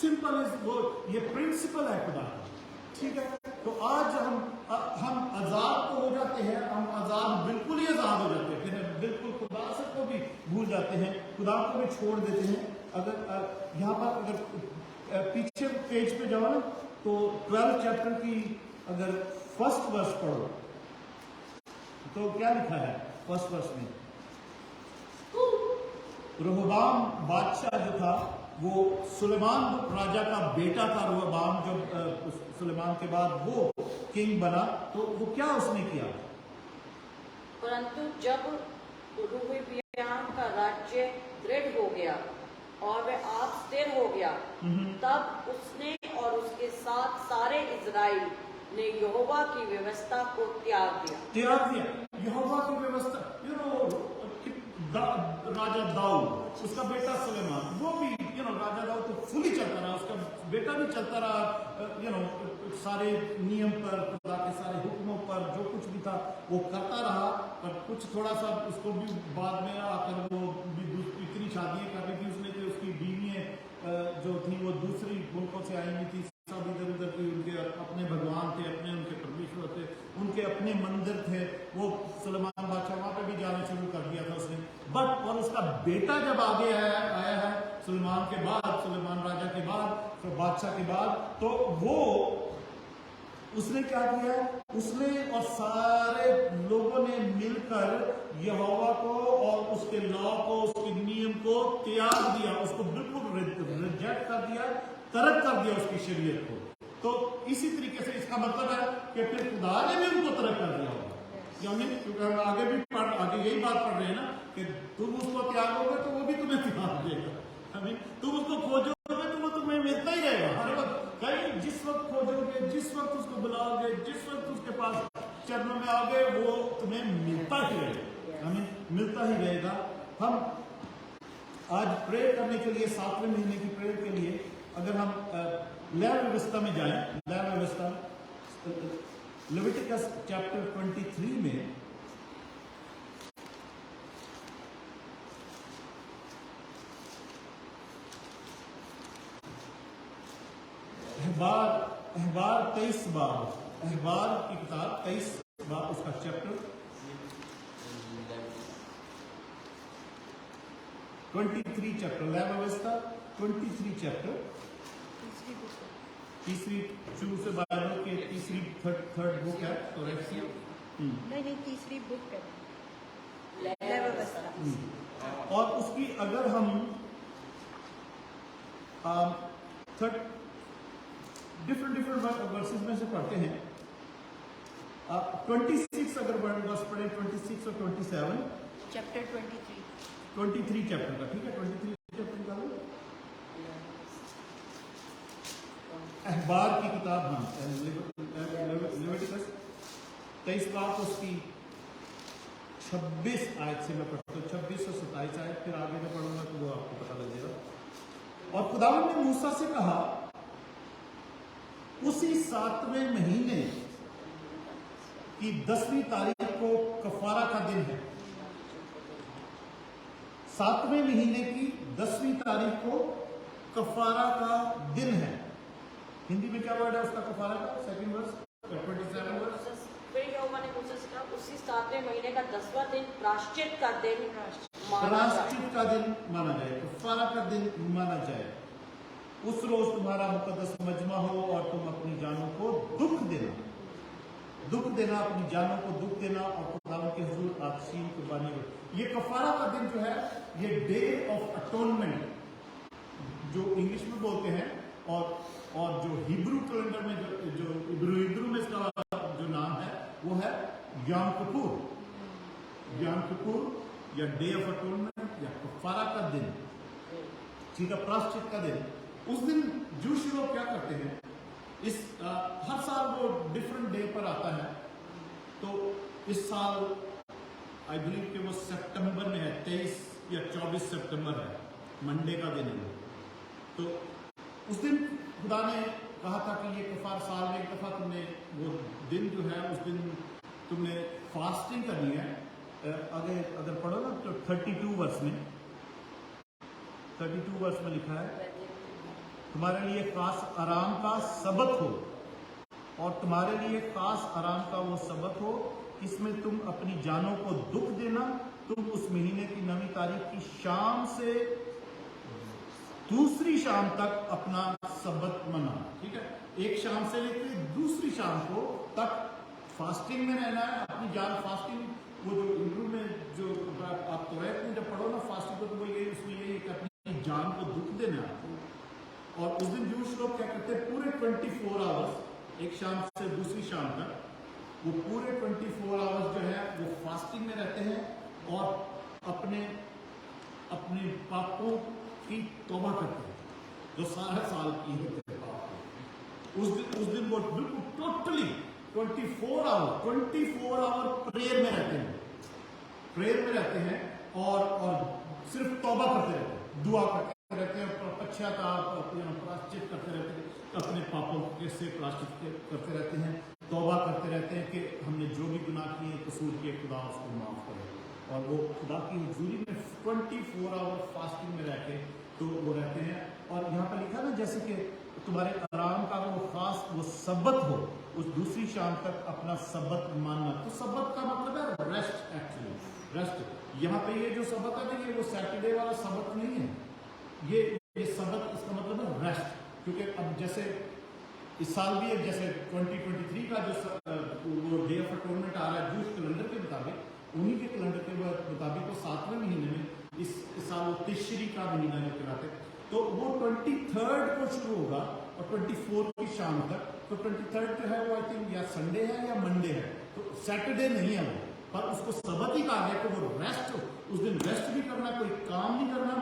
simple is वो, ये प्रिंसिपल है खुदा का, ठीक है। तो आज हम आजाद तो हो जाते हैं, हम आजाद बिल्कुल ही आजाद हो जाते हैं, फिर बिल्कुल खुदा से को भी भूल जाते हैं, खुदा को भी छोड़ देते हैं। अगर यहाँ पर अगर पीछे पेज पे जाओ ना, तो 12 चैप्टर की अगर फर्स्ट वर्स पढ़ो तो क्या लिखा है फर्स्ट वर्स में? रोहबाम बादशाह जो था वो सुलेमान राजा का बेटा था। रोहबाम जब सुलेमान के बाद वो किंग बना तो वो क्या उसने किया? परंतु जब रोहबयाम का राज्य दृढ़ हो गया और वह आप स्थिर हो गया, तब उसने और उसके साथ सारे इजराइल ने यहोवा की व्यवस्था को त्याग दिया। यहोवा की व्यवस्था, राजा दाऊद, उसका बेटा सुलेमान, वो भी राजा दाऊद तो फुली चलता रहा, उसका बेटा भी चलता रहा, सारे नियम पर, खुदा के सारे हुक्मों पर, जो कुछ भी था वो करता रहा। पर कुछ थोड़ा सा उसको भी बाद में आकर वो इतनी शादियां कर रही थी उसने कि उसकी बीवियां जो थी वो दूसरी मुल्कों से आई हुई थी, सब इधर उधर की, उनके अपने भगवान थे, उनके परमेश्वर थे, उनके अपने मंदिर थे। वो सुलेमान बादशाह वहां पे भी जाना शुरू कर दिया था उसने। बट और उसका बेटा जब आगे आया है सुलेमान के बाद, सुलेमान राजा के बाद, फिर बादशाह के बाद, तो वो उसने क्या किया? उसने और सारे लोगों ने मिलकर यहोवा को और उसके लॉ को, उसके नियम को त्याग दिया, उसको बिल्कुल रिजेक्ट कर दिया, तरक कर दिया उसकी शरीयत को। तो इसी तरीके से इसका मतलब है कि फिर खुदा ने भी उनको तरक कर दिया होगा, यानी क्योंकि हम आगे यही बात पढ़ रहे हैं ना कि तुम उसको त्यागोगे तो वो भी तुम्हें त्याग देगा। तुम उसको खोजोगे तो वो तुम्हें मिलता ही रहेगा हर वक्त। कहीं जिस वक्त खोजोगे, जिस वक्त उसको बुलाओगे, जिस वक्त उसके पास चरणों में आओगे, वो तुम्हें मिलता ही रहेगा, हमें मिलता ही रहेगा। हम आज प्रे करने के लिए 7वें महीने की प्रेयर के लिए अगर हम लय व्यवस्था में जाएं, लय व्यवस्था लेविटिकस चैप्टर 23 में अहबार 23 बार, अहबार की किताब 23 बार, उसका चैप्टर 23 चैप्टर, लय व्यवस्था 23 चैप्टर, तीसरी शुरू से बाइबल के तीसरी थर्ड बुक है, तो नहीं तीसरी बुक है लय व्यवस्था। और उसकी अगर हम डिफरेंट वर्सेस में से पढ़ते हैं, 26 अगर वर्स पढ़े, 26 और 27 चैप्टर 23 चैप्टर का, ठीक है, 23 चैप्टर का अहबार की किताब, हाँ, लेविटिकस 23 बार उसकी 26 आयत से मैं पढ़ता हूँ, 26 और 27 आयत, फिर आगे मैं पढ़ूंगा तो वो आपको पता लग जाएगा। और खुदावंद ने मूसा से कहा, उसी 7वें महीने की 10वीं तारीख को कफारा का दिन है। 7वें महीने की 10वीं तारीख को कफारा का दिन है। हिंदी में क्या वर्ड है उसका कफारा का? Second verse 27 verse. फिर यहोवा ने मूसा से कहा, उसी 7वें महीने का 10वां दिन प्रायश्चित का दिन प्रायश्चित का दिन माना जाए, कफारा का दिन माना जाए। उस रोज तुम्हारा मुकद्दस मजमा हो और तुम अपनी जानों को दुख देना, अपनी जानों को दुख देना और खुदावंद के हुजूर आशीन कुर्बानी हो। ये कफारा का दिन जो है, ये डे ऑफ अटोनमेंट जो इंग्लिश में बोलते हैं, और जो हिब्रू कैलेंडर में जो हिब्रू में इसका जो नाम है वो है यम किपुर या डे ऑफ अटोनमेंट या कफारा का दिन, ठीक है, प्रायश्चित का दिन। उस दिन जूश लोग क्या करते हैं हर साल वो डिफरेंट डे पर आता है। तो इस साल आई बिलीव कि वो सितंबर में है, 23 या 24 सितंबर है, मंडे का दिन है। तो उस दिन खुदा ने कहा था कि ये कफार साल में एक दफ़ा तुमने वो दिन जो है उस दिन तुमने फास्टिंग करनी है। अगर पढ़ो ना तो 32 वर्ष में लिखा है, तुम्हारे लिए खास आराम का सबत हो, और तुम्हारे लिए खास आराम का वो सबत हो, इसमें तुम अपनी जानों को दुख देना। तुम उस महीने की 9वीं तारीख की शाम से दूसरी शाम तक अपना सबत मनाना। ठीक है, एक शाम से लेकर दूसरी शाम को तक फास्टिंग में रहना है। अपनी जान फास्टिंग, वो जो हिंदू में जो आप तो में जब पढ़ो ना फास्टिंग को, तो वो ये उसमें ये कि अपनी जान को दुख देना है। और उस दिन जूश लोग क्या करते हैं, पूरे 24 आवर्स, एक शाम से दूसरी शाम तक, वो पूरे 24 आवर्स जो है वो फास्टिंग में रहते हैं और अपने पापों की तौबा करते हैं जो सारे साल की होते हैं पाप। उस दिन वो बिल्कुल टोटली 24 आवर प्रेयर में रहते हैं और सिर्फ तौबा करते रहते हैं, दुआ करते रहते हैं, पश्चाताप प्रायश्चित करते रहते हैं, अपने पापों से प्रायश्चित करते रहते हैं, तौबा करते रहते हैं कि हमने जो भी गुनाह किए, कसूर किए, खुदा उसको माफ करे। और वो खुदा की हुजूरी में 24 आवर फास्टिंग में रह के तो वो रहते हैं। और यहाँ पर लिखा ना, जैसे कि तुम्हारे आराम का वो खास वो सबत हो, उस दूसरी शाम तक अपना सबत मानना। तो सबत का मतलब है रेस्ट, एक्चुअली रेस्ट। यहाँ पे ये जो सबत है ना, ये वो सैटरडे वाला सबत नहीं है, ये सबत, इसका मतलब है रेस्ट। क्योंकि अब जैसे इस साल भी है, जैसे 2023 का जो वो डे ऑफ अटोनमेंट आ रहा है जूस कैलेंडर के मुताबिक, उन्हीं के कैलेंडर के मुताबिक वो 7वें महीने में इस साल वो तिश्री का महीना जो कहलाते, तो वो 23rd को शुरू होगा और 24 की शाम तक। तो 23rd जो है वो आई थिंक या संडे है या मंडे है, तो सैटरडे नहीं है वो, पर उसको सबत ही कहा गया कि वो रेस्ट, उस दिन रेस्ट भी करना, कोई काम नहीं करना,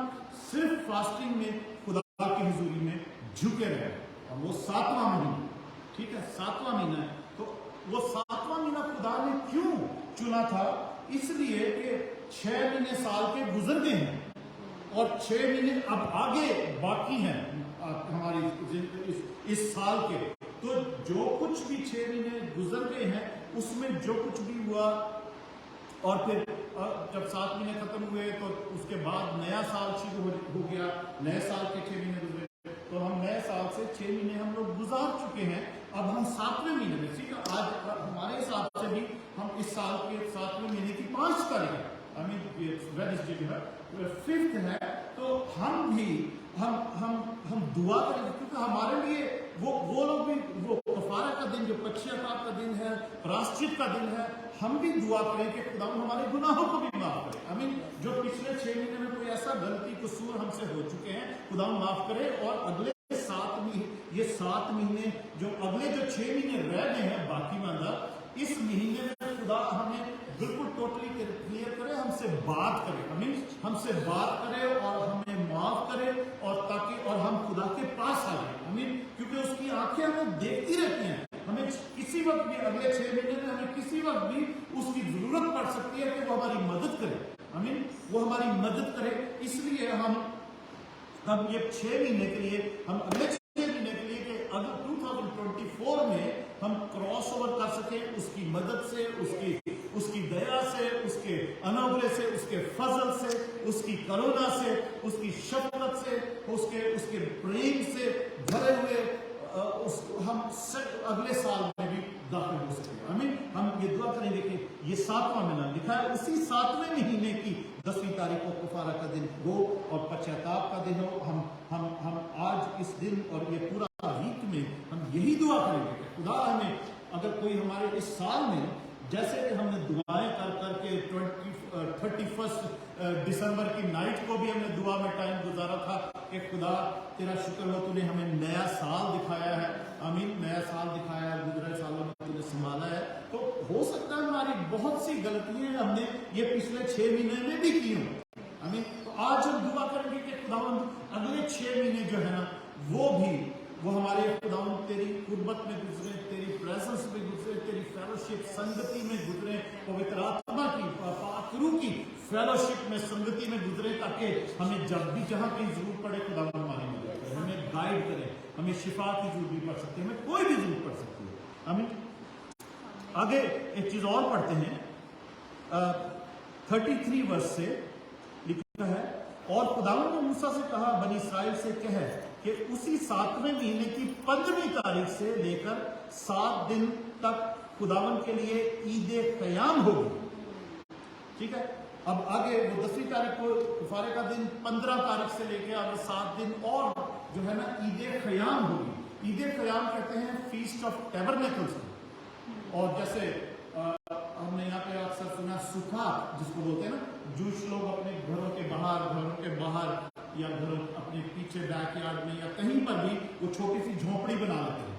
सिर्फ फास्टिंग में खुदा की हुजूरी में झुके रहे। और वो 7वां महीना, ठीक है, 7वां महीना है। तो वो 7वां महीना खुदा ने क्यों चुना था? इसलिए कि 6 महीने साल के गुजर गए हैं और 6 महीने अब आगे बाकी हैं हमारी इस साल के। तो जो कुछ भी 6 महीने गुजर गए हैं उसमें जो कुछ भी हुआ, और फिर जब 7 महीने खत्म हुए तो उसके बाद नया साल शुरू हो गया, नए साल के 6 महीने गुजरे। तो हम नए साल से 6 महीने हम लोग गुजार चुके हैं, अब हम 7वें महीने में। ठीक है, आज हमारे हिसाब से भी हम इस साल के 7वें महीने की 5 तारीख है, आई मीन वेडनेसडे जो है 5th है। तो हम भी हम दुआ करें, क्योंकि हमारे लिए वो लोग भी, वो कफारा का दिन, जो पश्चाताप का दिन है, प्रायश्चित का दिन है, हम भी दुआ करें कि खुदा हमारे गुनाहों को भी माफ करे। आई मीन जो पिछले 6 महीने में कोई ऐसा गलती कसूर हमसे हो चुके हैं, खुदा माफ करे। और अगले 7 महीने जो अगले जो 6 महीने रह गए हैं बाकी वाला, इस महीने में खुदा हमें बिल्कुल टोटली क्लियर करे, हमसे बात करे, आई मीन हमसे बात करे और हमें माफ करे, और ताकि और हम खुदा के पास आ जाए। आई मीन क्योंकि उसकी आंखें हमें देखती रहती हैं, हमें किसी वक्त भी अगले 6 महीने में हमें किसी वक्त भी उसकी जरूरत पड़ सकती है कि वो हमारी मदद करे। आई मीन वो हमारी मदद करे, इसलिए हम ये 6 महीने के लिए, हम अगले 6 महीने के लिए कि अगर 2024 में हम क्रॉस ओवर कर सके उसकी मदद से, उसकी दया से, उसके अनावले से, उसके फजल से, उसकी करुणा से, उसकी शफकत से, उसके प्रेम से भरे हुए हम अगले साल में भी दाखिल हो सके। आई मीन हम ये दुआ करेंगे कि ये 7वां महीना लिखा है, उसी 7वें महीने की 10वीं तारीख को कफारा का दिन हो और पश्चाताप का दिन हो। हम आज इस दिन और ये पूरा वीक में हम यही दुआ करेंगे कि खुदा हमें, अगर कोई हमारे इस साल में, जैसे कि हमने दुआएं कर करके 31 दिसंबर की नाइट को भी हमने दुआ में टाइम गुजारा था कि खुदा तेरा शुक्र हो, तूने हमें नया साल दिखाया है, आमीन, नया साल दिखाया है, गुजरे सालों में तूने संभाला है। तो हो सकता है हमारी बहुत सी गलतियां हमने ये पिछले 6 महीने में भी की हों, आमीन। तो आज हम दुआ करेंगे कि खुदावंद अगले 6 महीने जो है ना, वो भी वो हमारे खुदावन तेरी कुर्बत में गुजरे, तेरी प्रेजेंस में गुजरे, तेरी फेलोशिप संगति में गुजरे, पवित्र आत्मा की पाक रूह की फेलोशिप में संगति में गुजरे, ताकि हमें जब भी जहां कहीं जरूरत पड़े खुदावन हमारी मदद करे, हमें गाइड करे। हमें शिफा की जरूरत भी पड़ सकती है, हमें कोई भी जरूरत पड़ सकती है। आमीन। आगे एक चीज और पढ़ते हैं, 33 वर्ष से लिखा है, और खुदावन ने मूसा से कहा, बनी इस्राएल से कह कि उसी 7वें महीने की 15वीं तारीख से लेकर 7 दिन तक खुदावन के लिए ईद क़याम होगी। ठीक है, अब आगे वो 10वीं तारीख को कुफारे का दिन, 15 तारीख से लेकर आगे 7 दिन और जो है ना ईद क़याम होगी। ईद क़याम कहते हैं फीस्ट ऑफ टैबरनेकल्स। और जैसे हमने यहाँ पे अक्सर सुना सुखा जिसको बोलते हैं ना, जूश लोग अपने घरों के बाहर या घरों अपने पीछे बैकयार्ड में या कहीं पर भी वो छोटी सी झोपड़ी बना लेते हैं।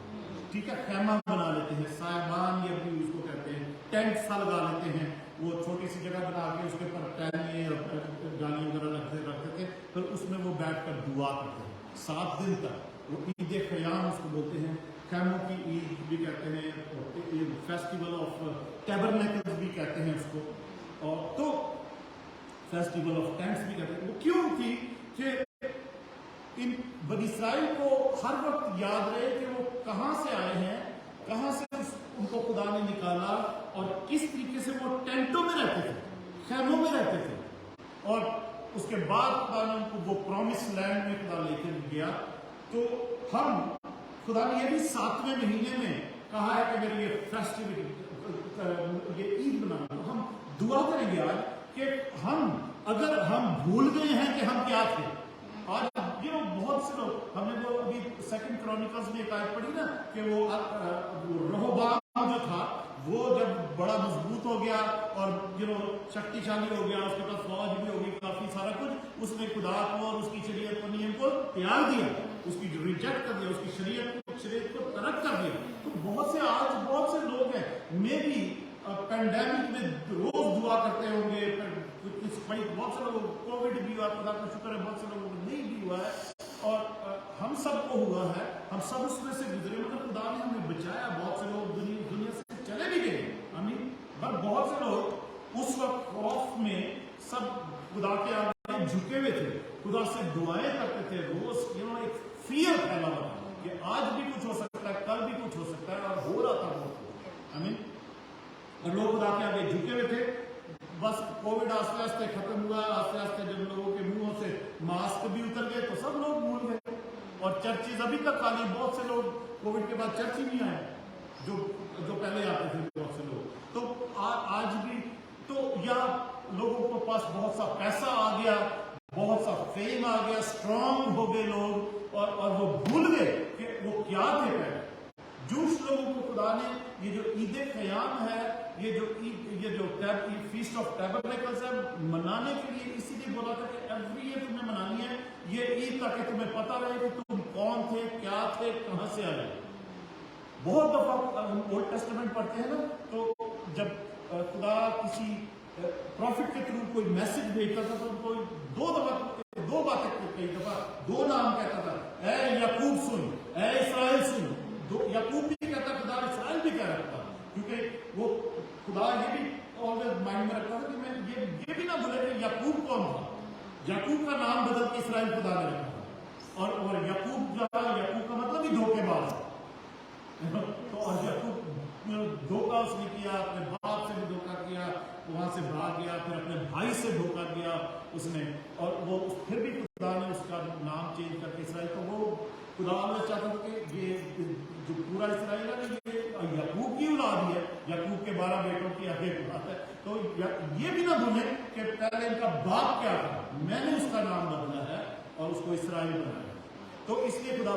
ठीक है, खैमा बना लेते हैं, सायबान या भी उसको कहते हैं, टेंट सा लगा लेते हैं, वो छोटी सी जगह बना के उसके ऊपर टहनियाँ गाली वगैरह रखते थे, फिर उसमें वो बैठ कर दुआ करते हैं 7 दिन तक। वो ईद क़याम उसको बोलते हैं, खैमों की ईद भी कहते हैं, फेस्टिवल ऑफ टैबरनेकल्स भी कहते हैं उसको, और तो फेस्टिवल ऑफ टेंट्स भी कहते हैं। वो क्यों थी कि इन बनी इस्राइल को हर वक्त याद रहे कि वो कहाँ से आए हैं, कहाँ से उनको खुदा ने निकाला, और किस तरीके से वो टेंटों में रहते थे, खैमों में रहते थे, और उसके बाद खुदा ने उनको वो प्रॉमिस लैंड में खुदा लेकर गया। तो हम खुदा ने ये भी 7वें महीने में कहा है कि मेरे ये फेस्टिविटी, ये ईद बनाना। हम दुआ करेंगे आज कि अगर हम भूल गए हैं कि हम क्या थे। आज बहुत से लोग, हमने वो अभी 2 क्रॉनिकल्स में एक आयत पढ़ी ना कि वो रहोबाम जो था, वो जब बड़ा मजबूत हो गया और शक्तिशाली हो गया, उसके पास फौज भी होगी, काफी सारा कुछ, उसने खुदा को और उसकी शरीयत को, नियम को त्याग दिया, उसकी रिजेक्ट कर दिया, उसकी शरीयत को तर्क कर दिया। तो बहुत से लोग हैं, मे भी पैंडेमिक में रोज दुआ करते होंगे, बहुत से लोगों को कोविड भी हुआ, खुदा का शुक्र है, बहुत से लोगों को नहीं भी हुआ है, और हम सबको हुआ है, हम सब उसमें से गुजरे, मगर खुदा ने हमें बचाया। बहुत से लोग दुनिया से चले भी गए, पर बहुत से लोग उस वक्त खौफ में सब खुदा के आगे झुके हुए थे, खुदा से दुआएं करते थे रोज। एक फियर फैला हुआ था कि आज भी कुछ हो सकता है, कल भी कुछ हो सकता है, और हो रहा था बहुत। और लोग खुदा के आगे झुके हुए थे। बस कोविड आस्ते आस्ते खत्म हुआ, आस्ते आस्ते जब लोगों के मुंहों से मास्क भी उतर गए तो सब लोग भूल गए, और चर्चेज अभी तक खाली। बहुत से लोग कोविड के बाद चर्च ही नहीं आए, जो पहले आते थे बहुत से लोग। तो आज भी तो या लोगों के पास बहुत सा पैसा आ गया, बहुत सा फेम आ गया, स्ट्रांग हो गए लोग, और वो भूल गए कि वो क्या थे पहले। जूश लोगों को खुदा ने ये जो ईद क़याम है, ये जो फीस्ट ऑफ टैबरनेकल्स है, मनाने के लिए इसीलिए बोला था कि एवरी ईयर तुम्हें मनानी है ये ईद, ताकि तुम्हें पता रहे कि तुम कौन थे, क्या थे, कहां से आए। बहुत दफा हम ओल्ड टेस्टामेंट पढ़ते हैं ना, तो जब खुदा किसी प्रॉफिट के थ्रू कोई मैसेज भेजता था तो उनको दो बातें, कई दफा 2 नाम कहता था, ए याकूब सुन, ए इस्राएल सुन। याकूब भी कहता, खुदा इस्राएल भी कह रखता, क्योंकि वो खुदा ये भी ऑलवेज माइंड में रखता था कि मैं ये भी ना भूले कि याकूब कौन था। याकूब का नाम बदल के इस्राएल खुदा ने रखा था, और याकूब का मतलब ही धोखेबाज। तो और याकूब धोखा उसने किया, अपने बाप से भी धोखा किया, वहां से भाग गया, फिर अपने भाई से धोखा किया उसने, और वो फिर भी खुदा ने उसका नाम चेंज करके इस्राएल। तो वो खुदा चाहता था कि ये जो पूरा इस्राएल है ना, ये याकूब की औलाद ही है, याकूब के 12 बेटों की आगे बात है। तो ये भी ना भूलें कि पहले इनका बाप क्या था, मैंने उसका नाम बदला है और उसको इस्राएल बनाया। तो इसलिए खुदा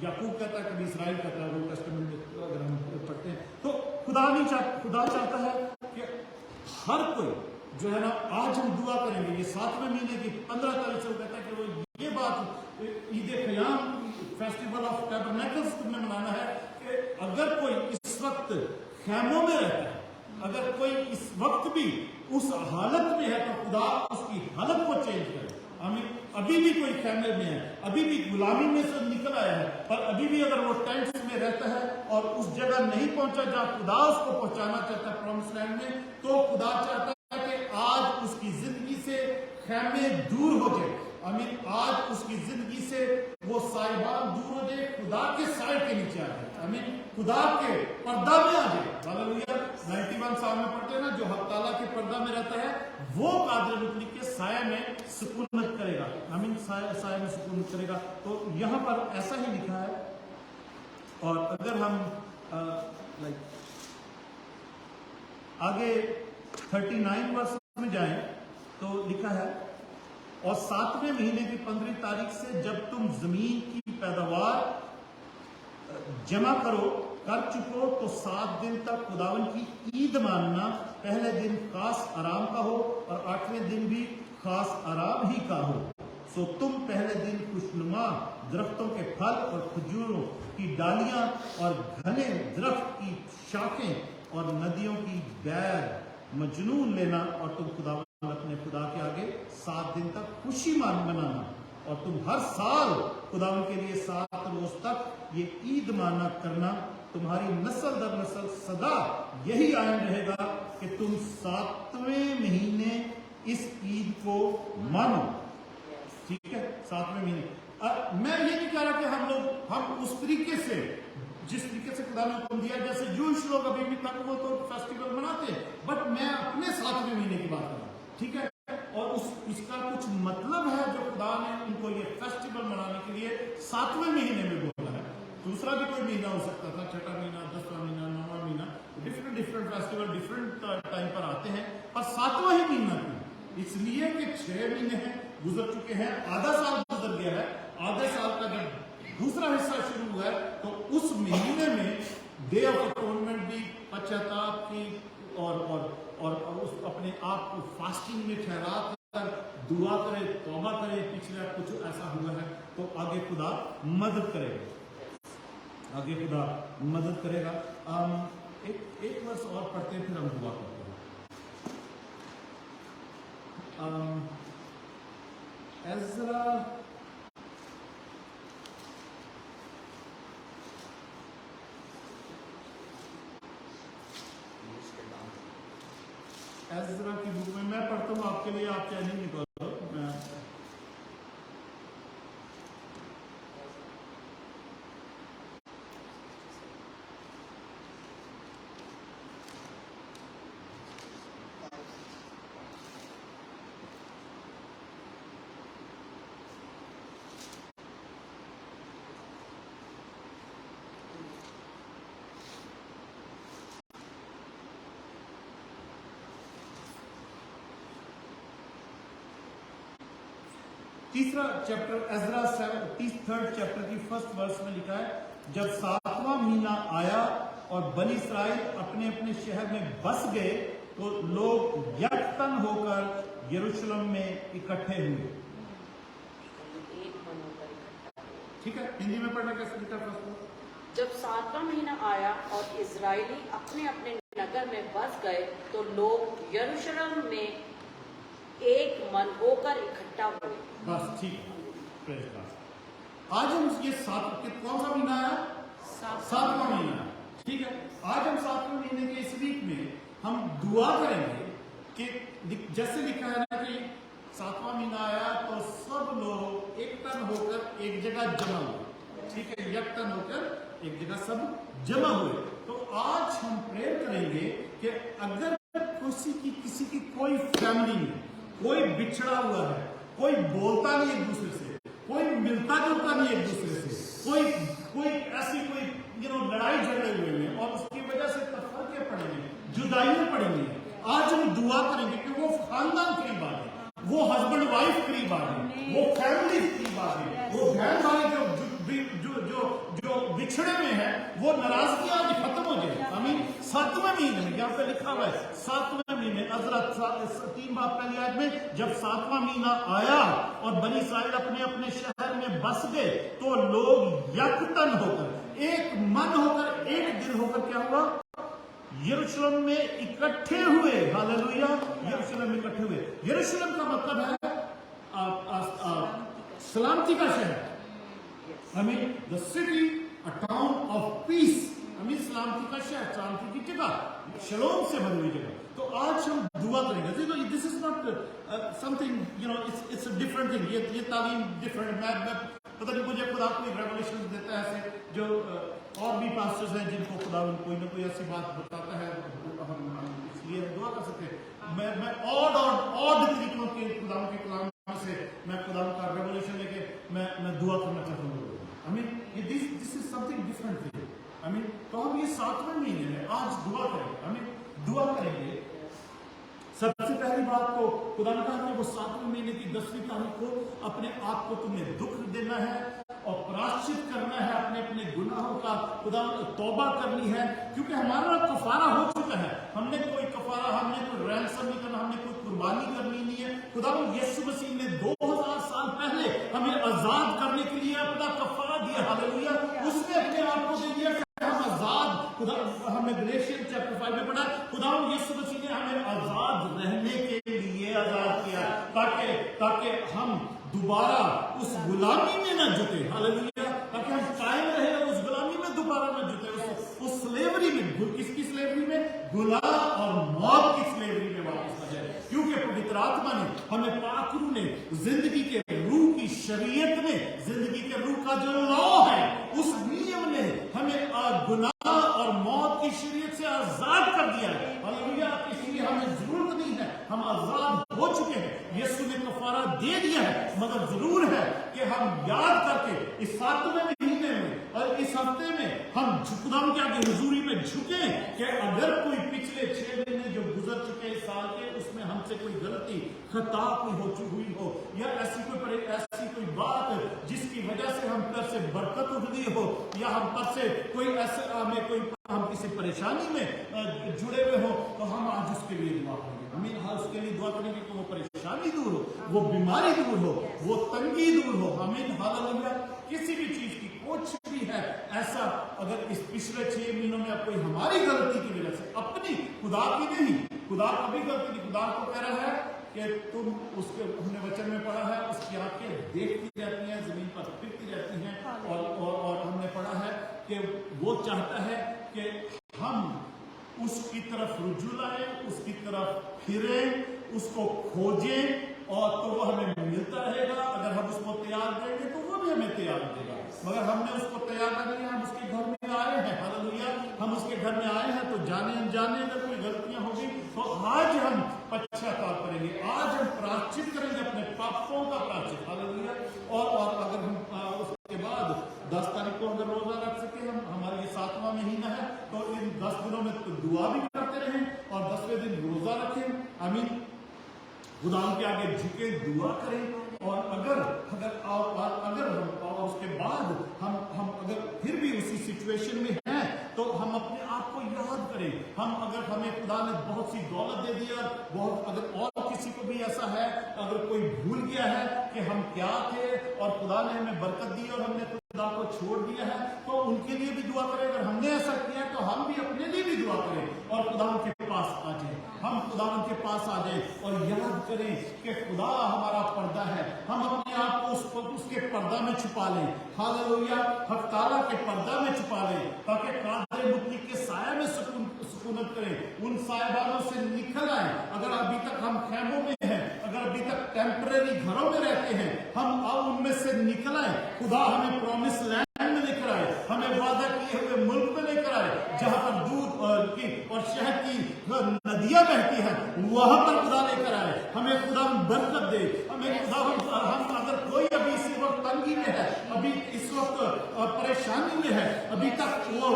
याकूब कहता है, कभी इस्राएल कहता है, वो टेस्टामेंट में अगर हम पढ़ते हैं तो खुदा चाहता है कि हर कोई जो है ना, आज हम दुआ करेंगे ये 7वें महीने की 15 तारीख से, वो कहता है कि वो ये बात ईद क़याम फेस्टिवल ऑफ टैबरनेकल्स तुम्हें मनाना है कि अगर कोई इस वक्त खैमों में रहता है, अगर कोई इस वक्त भी उस हालत में है, तो खुदा उसकी हालत को चेंज करे। अभी भी कोई खैमे में है, अभी भी गुलामी में से निकल आया है, पर अभी भी अगर वो टेंट्स में रहता है और उस जगह नहीं पहुंचा जहां खुदा उसको पहुंचाना चाहता है प्रॉमिस लैंड में, तो खुदा चाहता है कि आज उसकी जिंदगी से खैमे दूर हो जाए। आमीन। आज उसकी जिंदगी से वो साहिबान दूर हो जाए, खुदा के साइड के नीचे आ जाए। आमीन। खुदा के पर्दा में आ जाए। हालेलुया। 91 साल में पढ़ते हैं ना, जो हक ताला के पर्दा में रहता है वो कादर मुतली के साया में सुकूनत करेगा। आमीन। साया में सुकूनत करेगा। तो यहाँ पर ऐसा ही लिखा है। और अगर हम आगे 39 वर्ष में जाएं तो लिखा है, और 7वें महीने की 15 तारीख से जब तुम जमीन की पैदावार जमा कर चुको तो 7 दिन तक खुदावन की ईद मानना। पहले दिन खास आराम का हो और 8वें दिन भी खास आराम ही का हो। सो तुम पहले दिन खुशनुमा दरख्तों के फल और खजूरों की डालियां और घने दरख्त की शाखें और नदियों की बैर मजनून लेना, और तुम खुदावन अपने खुदा के आगे 7 दिन तक खुशी मनाना। और तुम हर साल खुदावन के लिए 7 रोज तक ये ईद माना करना। तुम्हारी नस्ल दर नस्ल सदा यही आयन रहेगा कि तुम 7वें महीने इस ईद को मानो। ठीक है, 7वें महीने। मैं ये नहीं कह रहा कि हम उस तरीके से, जिस तरीके से खुदा ने हुक्म दिया, जैसे जूश लोग अभी भी तक वो तो फेस्टिवल मनाते हैं, बट मैं अपने 7वें महीने की बात कर रहा हूँ। ठीक है, और इसका कुछ मतलब है जो खुदा ने उनको ये फेस्टिवल मनाने के लिए 7वें महीने में बोला है। दूसरा भी कोई महीना हो सकता था, 6वां महीना, 10वां महीना, 9वां महीना, डिफरेंट फेस्टिवल डिफरेंट टाइम पर आते हैं, पर 7वां ही महीना क्यों? इसलिए कि 6 महीने हैं गुजर चुके हैं, आधा साल गुजर गया है, आधे साल का जब दूसरा हिस्सा शुरू हुआ है तो उस महीने में डे ऑफ अटोनमेंट भी, पश्चाताप की और उस अपने आप को फास्टिंग में ठहरा कर दुआ करे, तौबा करे, पिछले कुछ ऐसा हुआ है तो आगे खुदा मदद करेगा, आगे खुदा मदद करेगा। एक वर्ष और पढ़ते हैं, फिर हम दुआ करते हैं। एज़रा की बुक में मैं पढ़ता हूँ आपके लिए, आप क्या नहीं निकालो। तीसरा चैप्टर एज़रा 33rd चैप्टर की 1st वर्स में लिखा है, जब 7वां महीना आया और बनी इस्राएल अपने अपने शहर में बस गए तो लोग यकतन होकर यरूशलेम में इकट्ठे हुए। ठीक है, हिंदी में पढ़ना कैसे लिखा है? जब 7वां महीना आया और इजराइली अपने अपने नगर में बस गए तो लोग यरूशलेम में एक मन होकर इकट्ठा हुए। बस ठीक है। आज हम ये कौन सा महीना है? 7वां महीना। ठीक है, आज हम 7वें महीने के इस वीक में हम दुआ करेंगे कि जैसे लिखा है ना कि 7वां महीना आया तो सब लोग एकतन होकर एक जगह जमा हुए। ठीक है, यकतन होकर एक जगह सब जमा हुए। तो आज हम प्रेयर करेंगे कि अगर किसी की कोई फैमिली में कोई बिछड़ा हुआ है, कोई बोलता नहीं एक दूसरे से, कोई मिलता जुलता नहीं एक दूसरे से, कोई ऐसी लड़ाई झगड़े हुए हैं और उसकी वजह से तफरके पड़ेंगे, जुदाइयां पड़ेंगी, आज हम दुआ करेंगे कि वो खानदान करीब आ जाए, वो हस्बैंड वाइफ करीब आ जाए, वो फैमिली करीब आ जाए, वो बहन भाई जो बिछड़े में है वो नाराजगी आज खत्म हो जाए। आमीन। 7वें महीने में, यहाँ पे लिखा हुआ है 7वें महीने, अज़रा 3 बाब पहली आयत में, जब 7वां महीना आया और बनी इस्राएल अपने अपने शहर में बस गए तो लोग यकतन होकर, एक मन होकर, एक दिल होकर क्या हुआ? यरूशलेम में इकट्ठे हुए। हालेलुया, यरूशलेम में इकट्ठे हुए। यरूशलेम का मतलब है सलामती का शहर, I mean the city, a town of peace, I mean सलामती का शहर, सलामती की जगह, शलोम से भरी हुई जगह। तो आज हम दुआ करेंगे। This is not something, you know, it's a different thing। ये तालीम different। मैं पता नहीं मुझे खुदा कोई रेवलेशन देता है ऐसे, जो और भी पास्टर्स हैं जिनको खुदा कोई ना कोई ऐसी बात बताता है, हम इसलिए दुआ कर सकते हैं। मैं और तरीकों के खुदा के कलाम से मैं खुदा का रेवलेशन लेके मैं दुआ करना चाहता हूँ। I mean this is something different thing। I mean तो हम ये 7वें महीने में आज दुआ करेंगे। I mean दुआ करेंगे। सबसे पहली बात तो खुदा ने कहा कि वो 7वें महीने की 10वीं तारीख को अपने आप को तुम्हें दुख देना है और प्रायश्चित करना है अपने गुनाहों का, खुदा तौबा करनी है, क्योंकि हमारा कफारा हो चुका है। हमने कोई कफारा, हमने कोई रैंसम नहीं करना, हमने कोई कुर्बानी करनी नहीं है। खुदा यीशु मसीह ने 2000 साल पहले हमें आजाद करने के लिए अपना कफारा दिया। हालेलुया। उसने अपने आप को दे दिया, हम आजाद। खुदा हमने गलेशियन चैप्टर 5 में पढ़ा, खुदा यीशु मसीह ने हमें आजाद रहने के लिए आजाद किया, ताकि हम दोबारा उस गुलामी में न जुटे। हालेलुया। ताकि हम कायम रहे उस गुलामी में, दोबारा न जुटे उस स्लेवरी में। किसकी स्लेवरी में? गुनाह और मौत की स्लेवरी में वापस आ जाए। क्योंकि पवित्र आत्मा ने हमें, पाक रूह ने, जिंदगी के रूह की शरीयत ने, जिंदगी के रूह का जो लॉ है, उस नियम ने हमें गुनाह और मौत की शरीयत से आजाद कर दिया है। हालेलुया। इसलिए हमें जरूरत नहीं है, हम आजाद हो चुके हैं। यीशु ने कफारा दे दिया है, मगर जरूर है कि हम याद करके इस 7वें महीने में और इस हफ्ते में हम खुदा के आगे हुजूरी में झुके कि अगर कोई पिछले 6 महीने जो गुजर चुके साल के, उसमें हमसे कोई गलती, खता कोई हुई हो, या ऐसी कोई बात जिसकी वजह से हम पर से बरकत उठ गई हो, या हम पर से कोई ऐसे हम किसी परेशानी में जुड़े हुए हो, तो हम आज उसके लिए दुआ करेंगे। हमें उसके लिए दुआ करेंगे कि वो परेशानी दूर हो, वो बीमारी दूर हो, वो तंगी दूर हो। हमें हालेलुया। किसी भी चीज की कुछ भी है ऐसा, अगर इस पिछले 6 महीनों में कोई हमारी गलती की वजह से, अपनी, खुदा की नहीं, खुदा कभी गलती नहीं, खुदा को कह रहा है कि तुम उसके, हमने वचन में पढ़ा है, उसकी आंखें देखती रहती हैं, जमीन पर फिरती रहती हैं, और हमने पढ़ा है कि वो चाहता है कि हम उसकी तरफ रुजू लाएं, उसकी तरफ फिरें, उसको खोजें, और तो वो हमें मिलता रहेगा। अगर हम उसको तैयार देंगे तो वो भी हमें तैयार देगा। मगर हमने उसको तैयार कर लिया, हम उसके घर में आए हैं। हालेलुया। हम उसके घर में आए हैं, तो जाने अनजाने अगर कोई गलतियां होगी तो आज हम पश्चाताप करेंगे, आज हम प्रायश्चित करेंगे, अपने पापों का प्रायश्चित। हालेलुया। और अगर हम उसके बाद 10 तारीख को अगर रोजा रख सके, हमारा ये 7वां महीना है, तो इन 10 दिनों में तो दुआ भी करते रहें और 10वें दिन रोजा रखें। आमीन। खुदा के आगे झुके, दुआ करें, और अगर उसके बाद हम अगर फिर भी उसी सिचुएशन में हैं, तो हम अपने आप को याद करें। अगर हमें खुदा ने बहुत सी दौलत दे दी, बहुत, अगर और किसी को भी ऐसा है, अगर कोई भूल गया है कि हम क्या थे और खुदा ने हमें बरकत दी और हमने खुदा को छोड़ दिया है, तो उनके लिए भी दुआ करें। अगर हमने ऐसा किया है तो हम भी अपने लिए भी दुआ करें और खुदा के पास आ जाए। हम खुदा के पास आ जाए और याद करें कि खुदा हमारा पर्दा है। हम अपने आप को उसके पर्दा में छुपा लें। हालेलुया। हफ्तारा के पर्दा में छुपा लें, ताकि कादर मुतलक के साया में सुकूनत करें, उन साहिबानों से निकल आए। अगर अभी तक हम खैमों में हैं, अगर अभी तक टेम्परेरी घरों में रहते हैं, हम अब उनमें से निकल आए। खुदा हमें प्रॉमिस लैंड में लेकर आए, हमें वादा किए हुए मुल्क में लेकर आए, जहां पर दूध और शहद की नदियां बहती हैं, वहां पर खुदा लेकर आए। हमें खुदा बरकत दे, हमें खुदा, हम अगर कोई अभी इस वक्त तंगी में है, अभी इस वक्त परेशानी में है, अभी तक वो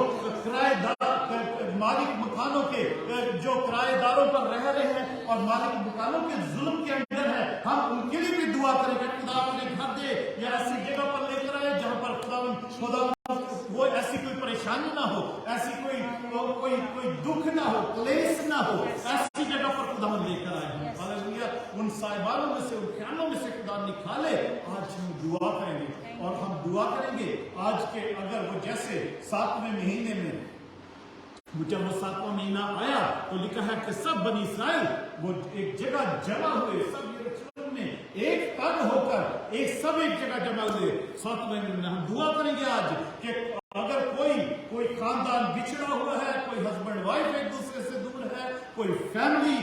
किराएदार, मालिक मकानों के जो किराएदारों पर रह रहे हैं और मालिक मकानों के जुल्म के अंदर है, हम उनके लिए भी दुआ करें कि खुदा अपने घर दे या ऐसी जगह पर लेकर आए जहां पर खुदा वो ऐसी कोई परेशानी ना हो, ऐसी कोई दुख ना हो, क्लेश ना हो, ऐसी जगह पर खुदा लेकर आए। हालेलुया। उन साहिबानों में से, उन ख्यालों में से खुदा निकाले। आज हम दुआ करेंगे और हम दुआ करेंगे आज के, अगर वो जैसे 7वें महीने में जब वो 7वां महीना आया तो लिखा है कि सब बनी इस्राएल वो एक जगह जमा हुए, सब यरूशलेम में एक तन होकर पर एक सब एक जगह जमा हुए 7वें महीने में हम दुआ करेंगे आज कि अगर कोई खानदान बिछड़ा हुआ है, कोई हस्बैंड वाइफ एक दूसरे से दूर है, कोई फैमिली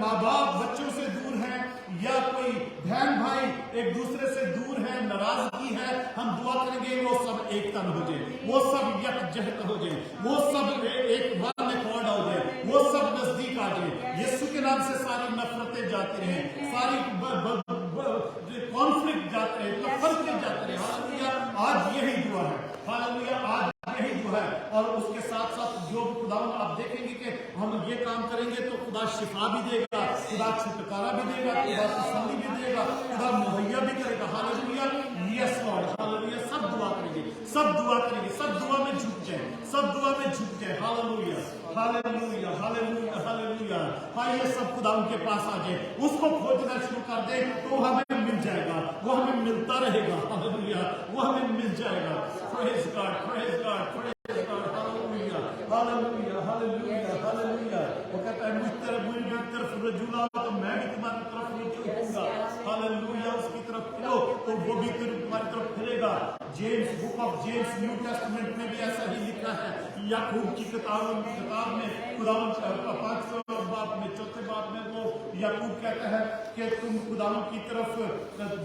माँ बाप बच्चों से दूर है, या कोई बहन भाई एक दूसरे से दूर है, नाराजगी है, हम दुआ करेंगे वो सब एक तन हो जाए, वो सब यकजहत हो जाए, वो सब एक वन अकॉर्ड हो जाए, वो सब नजदीक आ जाए। यीशु के नाम से सारी नफरतें जाती रहें, सारी कॉन्फ्लिक्ट जाते रहे, तफरके जाते रहे। हालेलुया, आज यही दुआ है। हालेलुया, आज यही दुआ है। और उसके साथ साथ जो खुदावन आप देखेंगे कि हम ये काम करेंगे तो खुदा शिफा भी देगा, खुदा छुटकारा भी देगा, खुदा तसल्ली भी देगा, खुदा मुहैया भी करेगा। Hallelujah, yes Lord, hallelujah. सब दुआ करेंगे, सब दुआ करेंगे, सब दुआ में झुक जाए, सब दुआ में झुक जाए। Hallelujah, hallelujah, hallelujah, hallelujah. आइए सब खुदा उनके पास आ जाए, उसको खोजना शुरू कर दे तो हमें मिल जाएगा, वो हमें मिलता रहेगा। हालेलुया, वो हमें मिल जाएगा। Praise God, praise God, praise God. Hallelujah, hallelujah, hallelujah, hallelujah. वो कहता है मुझ तरफ रजूला तो मैं भी तुम्हारी तरफ रुकूंगा। हालेलुया, उसकी तरफ फिरो तो वो भी तुम्हारी तरफ फिरेगा। James, book of James New Testament में भी ऐसा ही लिखा है। याकूब की किताब में खुदावन 5 बाब में 4 बाब में वो याकूब कहता है कि तुम खुदावन की तरफ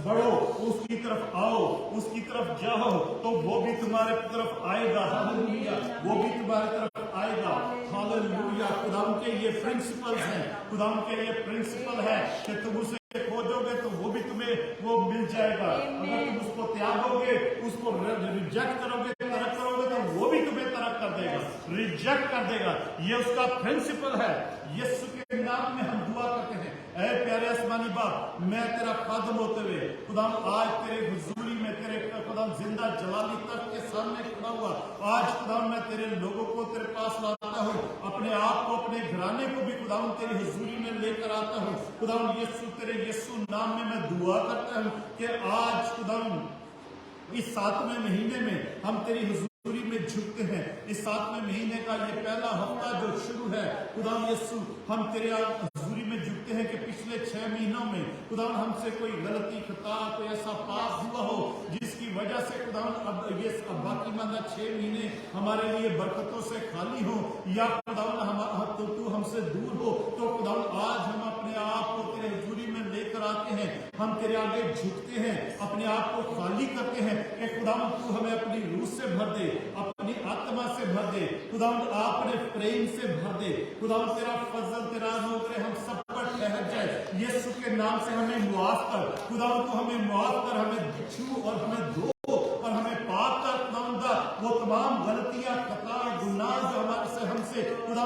बढ़ो, उसकी तरफ आओ, उसकी तरफ जाओ तो वो भी तुम्हारे तरफ आएगा। हालेलुया, वो भी तुम्हारी तरफ आएगा। हालेलुया, खुदावन के ये प्रिंसिपल्स हैं, खुदावन के ये प्रिंसिपल है कि तुम उसे खोजोगे तो वो भी तुम्हें वो मिल जाएगा। अगर तुम उसको त्यागोगे, उसको रिजेक्ट करोगे, तरक करोगे तो वो भी तुम्हें तरक कर देगा, रिजेक्ट कर देगा। ये उसका प्रिंसिपल है। यीशु के नाम में हम दुआ करते हैं। ऐ प्यारे आसमानी बाप, मैं तेरा खादम होते हुए खुदा आज तेरे हुजूरी में, तेरे खुदा जिंदा जलाली तक के सामने खड़ा हुआ, आज खुदा मैं तेरे लोगों को तेरे पास लाता हूँ, अपने आप को, अपने घराने को भी खुदा तेरी हुजूरी में लेकर आता हूँ। खुदा यीशु, तेरे यीशु नाम में मैं दुआ करता हूँ कि आज खुदा इस 7वें महीने में हम तेरी हुजूरी में झुकते हैं। इस 7वें महीने का ये पहला हफ्ता जो शुरू है, खुदा यीशु हम तेरे हुजूरी में झुकते हैं कि पिछले 6 महीनों में खुदा हमसे कोई गलती, खता, कोई ऐसा पाप हुआ हो जिसकी वजह से खुदा अब ये बाकी माना 6 महीने हमारे लिए बरकतों से खाली हो, या खुदा तो तू हमसे दूर हो, तो खुदा आज हम अपने आप को तेरे हुजूरी में लेकर आते हैं, हम तेरे आगे झुकते हैं, अपने आप को खाली करते हैं कि खुदा तू हमें अपनी रूह से भर दे, अपनी आत्मा से भर दे, खुदा अपने प्रेम से भर दे। खुदा तेरा फजल, तेरा नौकरे हम सब पर ठहर जाए। यीशु के नाम से हमें मुआफ कर, खुदा तू हमें मुआफ कर, हमें छू और हमें धो और हमें पाक कर। खुदा वो तमाम गलतियां, खता, गुनाह जो हमारे से हमसे खुदा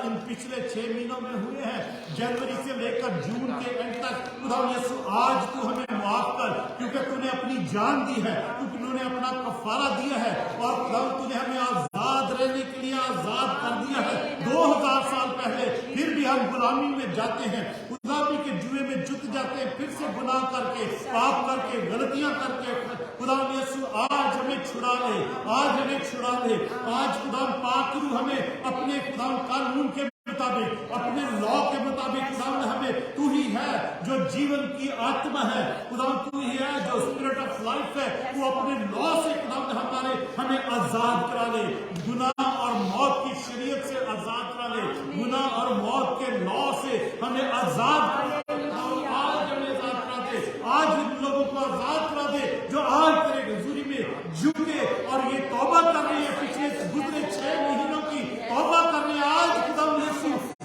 इन पिछले 6 महीनों में हुए हैं, जनवरी से लेकर जून के एंड तक, खुदा यीशु आज तू हमें माफ कर, क्योंकि तूने अपनी जान दी है, तूने अपना कफारा दिया है, और खुदा तूने हमें आजाद रहने के लिए आजाद कर दिया है 2000 साल पहले। फिर भी हम गुलामी में जाते हैं, गुलामी के जुए में जुट जाते हैं, फिर से गुनाह करके, पाप करके, गलतियां करके। खुदा यीशु आज हमें छुड़ा ले, आज हमें छुड़ा ले। आज खुदा पाक रूह हमें अपने खुदा कानून के मुताबिक, अपने लॉ के मुताबिक खुदा हमें, तू ही है जो जीवन की आत्मा है, खुदा तू ही है जो स्पिरिट ऑफ लाइफ है, तू अपने लॉ से खुदा हमें आजाद करा ले, गुनाह और मौत की शरीयत से आजाद करा ले, गुनाह और मौत के लॉ से हमें आजाद करा दे। आज हमें आजाद करा दे, आज इन लोगों को आजाद करा दे जो आज तेरे हुजूरी में झुके और ये तौबा कर रहे हैं, पिछले गुजरे 6 महीनों की तौबा कर रहे हैं। आज खुदा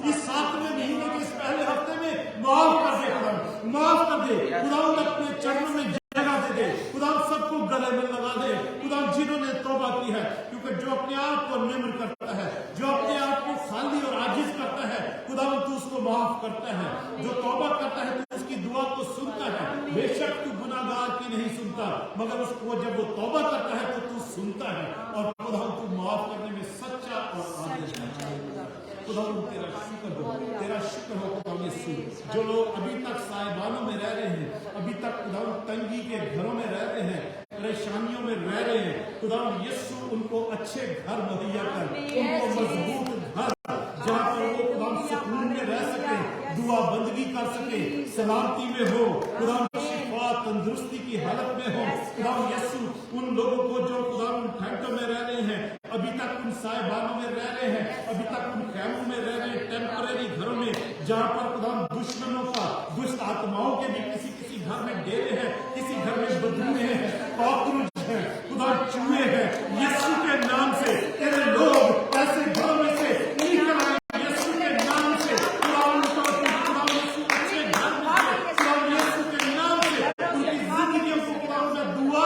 इस 7वें महीने के इस पहले हफ्ते में माफ कर दे, खुदा माफ कर दे, खुदा अपने चरणों में जगह दे दे, खुदा सबको गले में लगा दे, खुदा जिन्होंने तौबा की है, क्योंकि जो अपने आप को निम्र करता है, जो अपने आप को खाली और आजिज करता है, खुदा तू उसको माफ करता है। जो तौबा करता है तो उसकी दुआ को सुनता है, बेशक तू गुनाहगार की नहीं सुनता, मगर उसको जब वो तौबा करता है तो तू सुनता है, और खुदा तू माफ करने में सच्चा और आदिल है। खुदा तेरा शुक्र हो, तेरा शुक्र हो खुदा यीशु। जो लोग अभी तक साहिबानों में रह रहे हैं, अभी तक खुदा तंगी के घरों में रह रहे हैं, परेशानियों में रह रहे हैं, खुदा यीशु उनको अच्छे घर मुहैया कर, उनको मजबूत घर जहाँ पर वो खुदा सुकून में रह सके, दुआ बंदगी कर सके, सलामती में हो, खुदा शिफा तंदुरुस्ती की हालत में हो। खुदा यीशु उन लोगों को जो खुदा टेंटों में रह रहे हैं, अभी तक उन साहिबानों में रह रहे हैं, अभी तक उन कैंपों में रह रहे हैं, टेम्परेरी घरों में, जहाँ पर खुदा दुश्मनों का, दुष्ट आत्माओं के भी किसी घर में डेरे हैं, किसी घर में बदबू हैं, कॉकरोच है, खुदा चूहे हैं, यीशु के नाम से तेरे लोग ऐसे घरों में से निकल आए। यीशु के नाम से खुदा उनको, खुदा यीशु अच्छे घर में से, खुदा यीशु के नाम से उनकी जिंदगियों को खुदा मैं दुआ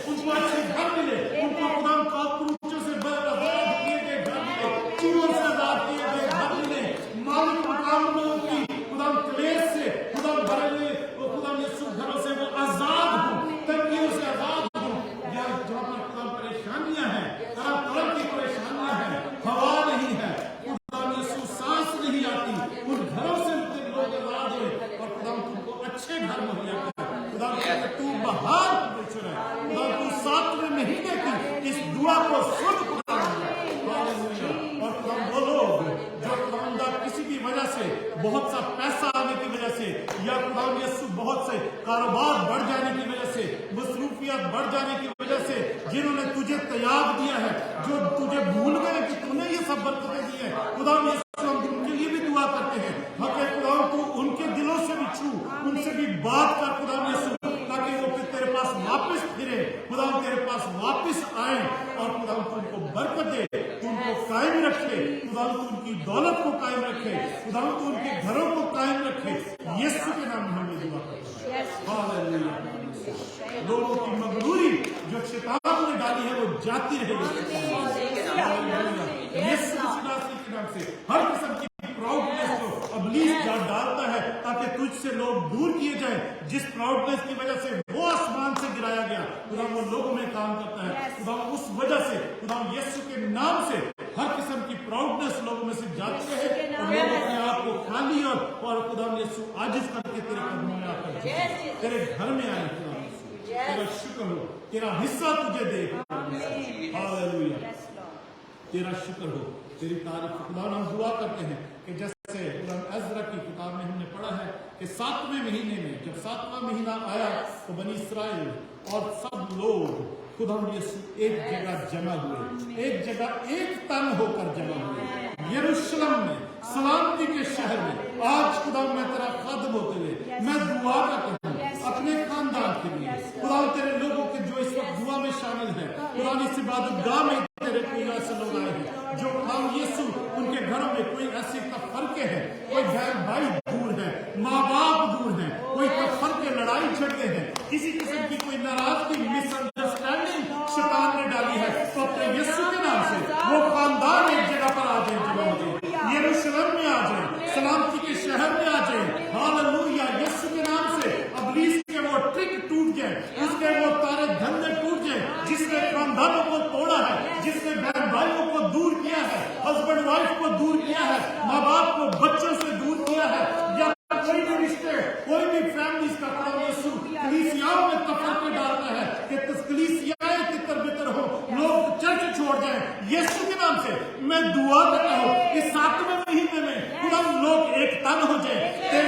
उनको अच्छे घर मिले, उनको खुदा कॉकरोचों से आजाद किए गए घर मिले, चूहों से आजाद किए गए घर मिले, मालिक मुकामों की खुदा क्लेश से खुदा भरे हुए खुदा यीशु घरों से वो आजाद हो, तंगियों से आजाद हो। या जहाँ पर खुदा परेशानियां हैं, तरह तरह की परेशानियां हैं, हवा नहीं है, खुदा यीशु सांस नहीं आती, उन घरों से लोग आजाद हुए और खुदा तुमको अच्छे घर मुहैया करे। खुदा तू बहार परमेश्वर है, खुदा तू 7वें महीने की इस दुआ को सुन खुदा। और खुदा वो लोग जो खुदा किसी भी वजह से, बहुत सा पैसा आने की वजह से, या खुदा यीशु बहुत से कारोबार बढ़ जाने की वजह से, मसरूफियत बढ़ जाने की वजह से, जिन्होंने तुझे त्याग दिया है, जो तुझे भूल गए कि तूने ये सब बरकतें दी है, खुदा यीशु हम उनके लिए भी दुआ करते हैं। हके खुदा तू उनके दिलों से भी छू, उनसे भी बात कर खुदा यीशु, ताकि वो फिर तेरे पास वापस फिरे, खुदा तेरे पास वापस आए और खुदा तुमको बरकत दे, तुमको कायम रखे, खुदा तू उनकी दौलत को कायम रखे, खुदा तू उनके घरों को कायम रखे। यीशु के नाम में हमें दुआ करते हैं। हालेलुया। लोगों की मगरूरी जो शैतान ने डाली है वो जाती रहेगी। यीशु के नाम से हर किस्म की प्राउडनेस को इब्लीस डालता है ताकि तुझसे लोग दूर किए जाएं, जिस प्राउडनेस की वजह से वो आसमान से गिराया गया, खुदा वो लोगों में काम करता है। खुदा उस वजह से खुदा यीशु के नाम से हर किस्म की प्राउडनेस लोगों में से जाती है और लोग अपने आप को खाली और खुदा यीशु आजिज करके तेरे कदमों में आकर तेरे घर में आए। खुदा तेरा शुक्र हो, तेरा हिस्सा तुझे दे। हालेलुया। तेरा शुक्र हो, तेरी तारीफ। खुदा हम दुआ करते हैं कि जैसे एज़रा की किताब में हमने पढ़ा है कि 7वें महीने में जब 7वां महीना आया तो बनी इस्राएल और सब लोग खुदा यीशु एक जगह जमा हुए, एक जगह एक तन होकर जमा हुए यरूशलेम में, सलामती के शहर में। आज खुदा मैं तेरा खादम होते हुए मैं दुआ करता हूँ अपने खानदान के लिए, खुदा तेरे लोगों के जो इस वक्त दुआ में शामिल है, खुदा इस इबादतगाह में तेरे कोई ऐसे लोग आए हैं जो हम यीशु उनके घरों में कोई ऐसे तफरके हैं, कोई बहन भाई दूर है, माँ बाप दूर है, कोई तफरके लड़ाई झगड़े हैं, किसी किस्म की कोई नाराजगी मिसअंडरस्टैंडिंग शैतान ने डाली है, तो अपने यीशु के नाम से वो खानदान एक जगह पर आ जाए, जगह हो जाए, यरूशलेम में आ जाए, सलामती के शहर में आ जाए। हालेलुया। यीशु के नाम से इब्लीस के वो ट्रिक टूट जाए, उसके वो तारे धंधे टूट जाए, जिसने खानदानों को तोड़ा है, जिसने बहन भाइयों को दूर किया है, हस्बैंड वाइफ को दूर किया है, माँ बाप को बच्चों से दूर किया है, या कोई भी रिश्ते, कोई भी फैमिली का खुदा यीशु कलीसियाओं में तफरके डालता है कि कलीसियाएं तितर बितर हो, लोग चर्च छोड़ जाएं। यीशु के नाम से मैं दुआ करता हूँ कि 7वें महीने में खुदा लोग एक तन हो जाए,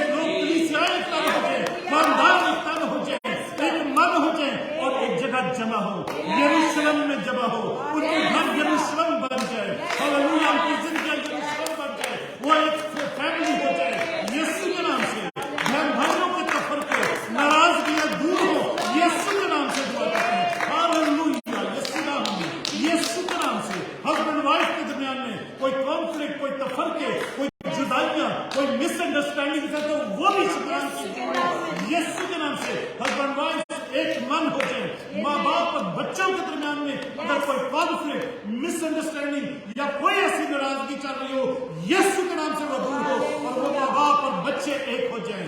लोग कलीसियाएं एक तन हो जाए, खानदान एक तन हो जाए, एक मन हो जाए और एक जगह जमा हो, यरूशलेम में जमा हो, उनके घर यरूशलेम बन जाए। हालेलुया। उनकी जिंदगी यरूशलेम बन जाए, वो एक फैमिली हो जाए यीशु के नाम से। बहन भाइयों के तफरके नाराजगियां दूर हो, यीशु के नाम से दुआ करते हैं। हालेलुया। यीशु के नाम से हस्बैंड वाइफ के दरमियान में कोई कॉन्फ्लिक्ट, कोई तफरके, कोई जुदाइयां, कोई मिसअंडरस्टैंडिंग है तो वो भी शैतान की यीशु के नाम से हस्बैंड वाइफ एक मन हो जाए। माँ बाप और बच्चों के दरमियान में अगर कोई कॉन्फ्लिक्ट, मिसअंडरस्टैंडिंग या कोई ऐसी नाराजगी चल रही हो, यीशु के नाम से वो दूर हो और वो माँ बाप और बच्चे एक हो जाएं।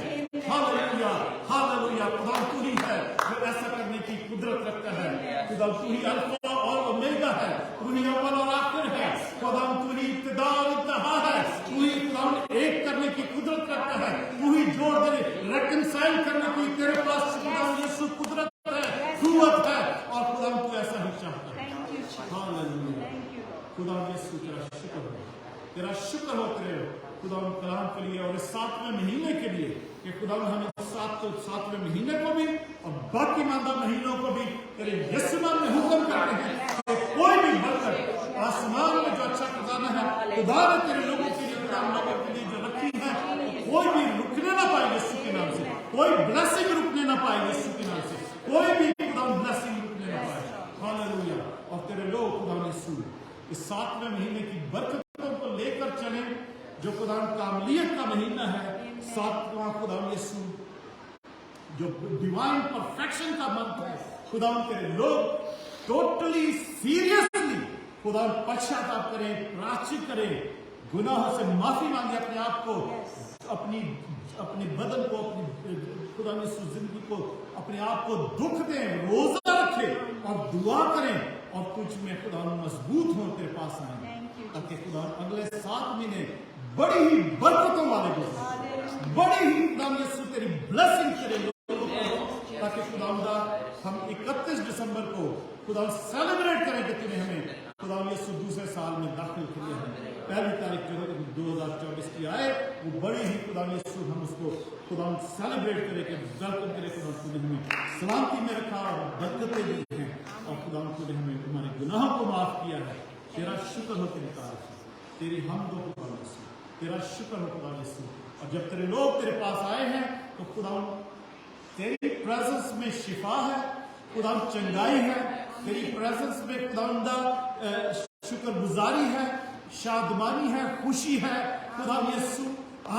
हालेलुया। हालेलुया। खुदा तू ही है जो ऐसा करने की कुदरत रखता है। खुदा तू ही अल्फा और ओमेगा है, तू ही अव्वल और आखिर है, खुदा तू ही इब्तिदा और इंतहा है, तू ही खुदा एक करने की कुदरत रखता है, तू ही जोड़ दे, रेकंसाइल करने की तेरे पास खुदा यीशु कुदरत है, कुव्वत है और खुदा तू ऐसा ही चाहता है। हालेलुया। खुदा यीशु तेरा शुक्र हो, तेरा शुक्र हो तेरे खुदा कलाम के लिए और इस 7वें महीने के लिए कि खुदा हमें सातवें महीने को भी और बाकी मादा महीनों को भी तेरे यीशु नाम में हुक्म करते हैं कि कोई भी बरकत आसमान में जो अच्छा खजाना है खुदा ने तेरे लोगों के लिए जो रखी है, कोई भी रुकने ना पाए यीशु के नाम से, कोई ब्लेसिंग रुकने ना पाए यीशु के नाम से, कोई भी खुदा ब्लेसिंग रुकने ना पाए। हालेलुया। और तेरे लोग खुदा यीशु इस सातवें महीने की बरकतों को लेकर चले, जो खुदा कामलियत का महीना है, सातवां खुदा यीशु जो डिवाइन परफेक्शन का मंथ है, खुदा तेरे लोग टोटली सीरियसली खुदा पश्चाताप करें, प्रायश्चित करें, गुनाहों से माफी मांगे, अपने आप को अपने बदन को, अपनी खुदा में जिंदगी को, अपने आप को दुख दें, रोजा रखें और दुआ करें और तुझ में खुदा मजबूत हो, तेरे पास आए ताकि खुदा अगले 7 महीने बड़ी ही बरकतों वाले गुजरे, बड़ी ही खुदा यीशु तेरी ब्लेसिंग करे लोगों को, ताकि खुदा हम 31 दिसंबर को खुदा सेलिब्रेट करें कि तूने हमें खुदा यीशु दूसरे साल में दाखिल किए हैं। पहली तारीख जो 2024 की आए वो बड़ी ही खुदा यीशु हम उसको खुदा सेलिब्रेट करें कि वेलकम करें, खुदा तूने हमें सलामती में रखा और बरकतें दी हैं और खुदा तूने हमें हमारे गुनाहों को माफ किया है। तेरा शुक्र हो, तेरी तारीफ, तेरी हमद हो खुदा यीशु, तेरा शुक्र हो खुदा यीशु। और जब तेरे लोग तेरे पास आए हैं तो खुदा तेरी प्रेजेंस में शिफा है, खुदा चंगाई है, तेरी प्रेजेंस में खुदा शुक्रगुजारी है, शादमानी है, खुशी है, खुदा यीशु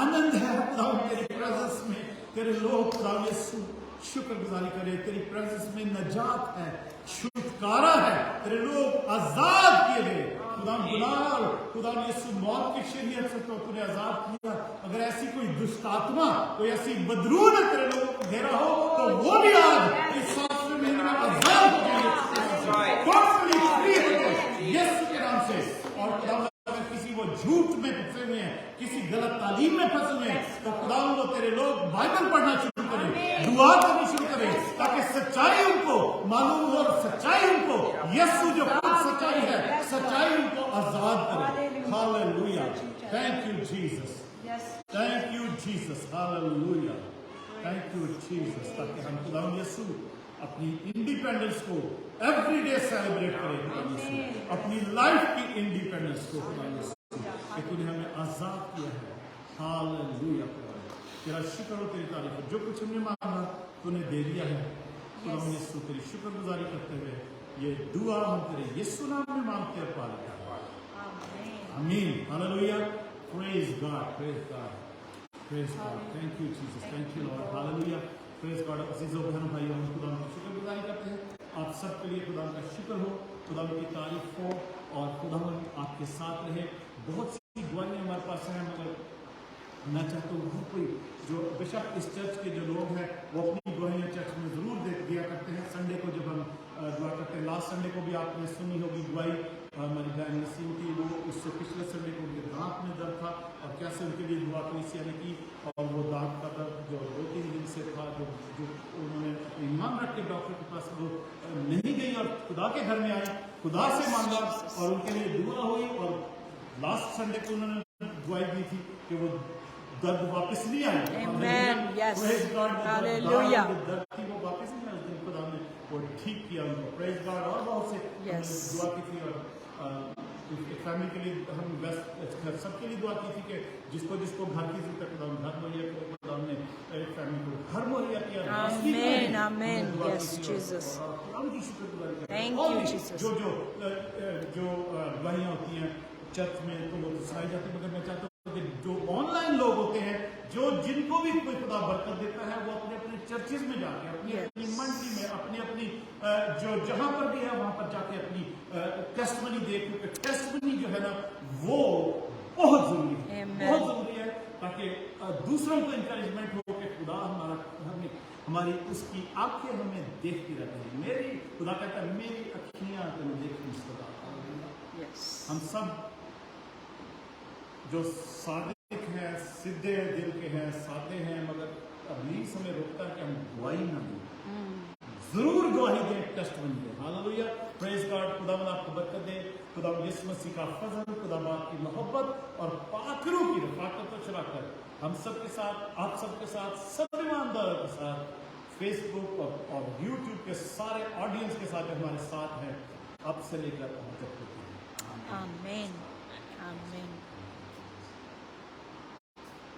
आनंद है। खुदा तेरी प्रेजेंस में तेरे लोग खुदा यीशु शुक्रगुजारी करे, तेरी प्रेजेंस में नजात है, छुटकारा है, तेरे लोग आजाद किए गए। खुदा गुलाल खुदा यीशु मौत की शरीयत से तो तूने आजाद किया। अगर ऐसी कोई दुष्ट आत्मा, कोई ऐसी बदरू ने तेरे लोगों को घेरा हो तो वो भी आज इस 7वें महीने में आजाद हो जाएंगे, टोटली फ्री हो जाएंगे यीशु के नाम से। और खुदा अगर किसी वो झूठ में फंसे हुए हैं, किसी गलत तालीम में फंसे हुए हैं, तो खुदा वो तेरे लोग बाइबल पढ़ना शुरू करें, दुआ करनी शुरू करें, ताकि सच्चाई उनको मालूम हो और सच्चाई उनको यीशु जो खुद सच्चाई है, सच्चाई उनको आजाद करे। Hallelujah, thank you Jesus, thank you Jesus, hallelujah, thank you Jesus. ताकि हम खुदा यीशु अपनी इंडिपेंडेंस को एवरी डे सेलिब्रेट करें, खुदा यीशु अपनी लाइफ की इंडिपेंडेंस को, खुदा यीशु कि तूने हमें आजाद किया है। हालेलुया, तेरा शुक्र हो, तेरी तारीफ हो, जो कुछ हमने मांगा तूने दे दिया है। खुदा यीशु तेरी शुक्रगुजारी करते हुए ये दुआ हम तेरे यीशु नाम में मांगते हैं, पालता आमीन। Hallelujah, praise God, praise God, praise God, thank you Jesus, thank you Lord, hallelujah, praise God. अजीजों बहनों भाइयों, हम खुदा की शुक्रगुजारी करते हैं। आप सबके लिए खुदा का शुक्र हो, खुदा की तारीफ हो और खुदा आपके साथ रहे। बहुत सी दुआएं हमारे पास हैं, मगर मैं चाहता हूँ हर कोई जो बेशक इस चर्च के जो लोग हैं वो अपनी दुआएं चर्च में ज़रूर दिया करते हैं। संडे को जब हम दुआ करते हैं, लास्ट संडे को भी आपने सुनी होगी दुआई हमारी बहन नसीम की, वो उससे पिछले संडे को उनके दांत में दर्द था और कैसे उनके लिए दुआ कलीसिया ने की और वो दांत का दर्द जो 2-3 दिन से था, जो उन्होंने ईमान रख के डॉक्टर के पास वो नहीं गई और खुदा के घर में आई, खुदा से मांगा और उनके लिए दुआ हुई और लास्ट संडे को उन्होंने दुआई दी थी कि वो दर्द वापस नहीं आया। Amen. Yes. Hallelujah. दर्द थी वो वापस नहीं आया, उस दिन खुदा ने वो ठीक किया उनको। Praise God. और बहुत से दुआ की थी और फैमिली के लिए हम बेस्ट सबके लिए दुआ की थी कि जिसको घर की जरूरत है खुदा घर मुहैया करे, खुदा ने एक फैमिली को घर मुहैया किया। Amen. Amen. Yes, Jesus. Thank you, Jesus. जो दुआएं होती हैं चर्च में तो वो सुनाई जाती है, मगर मैं चाहता हूँ कि जो ऑनलाइन लोग होते हैं, जो जिनको भी कोई खुदा बरकत देता है, वो अपने अपने चर्चेज में जाके अपनी मंडली में अपनी जो जहां पर भी है वहां पर जाके अपनी टेस्टमनी दे, क्योंकि टेस्टमनी जो है ना वो बहुत जरूरी है, बहुत जरूरी है, ताकि दूसरों को इंकरेजमेंट हो कि खुदा हमारी उसकी आंखें हमें देखती रहती है। मेरी खुदा कहता है मेरी अखियां तुम्हें देखती हैं। हम सब जो सादिक हैं, सीधे दिल के हैं, सादे हैं, मगर अभी समय रोकता है कि हम गवाही ना दें। जरूर गवाही दें, टेस्टमनी दे। Hallelujah, praise God. खुदावंद आपको बरकत दे। खुदावंद यीशु मसीह का फजल, खुदावंद आपकी मोहब्बत और पाखरों की रफाकत और शराकत हम सब के साथ, आप सब के साथ, सब ईमानदारों के साथ, फेसबुक और यूट्यूब के सारे ऑडियंस के साथ हमारे साथ है अब से लेकर अब तक। आमीन, आमीन।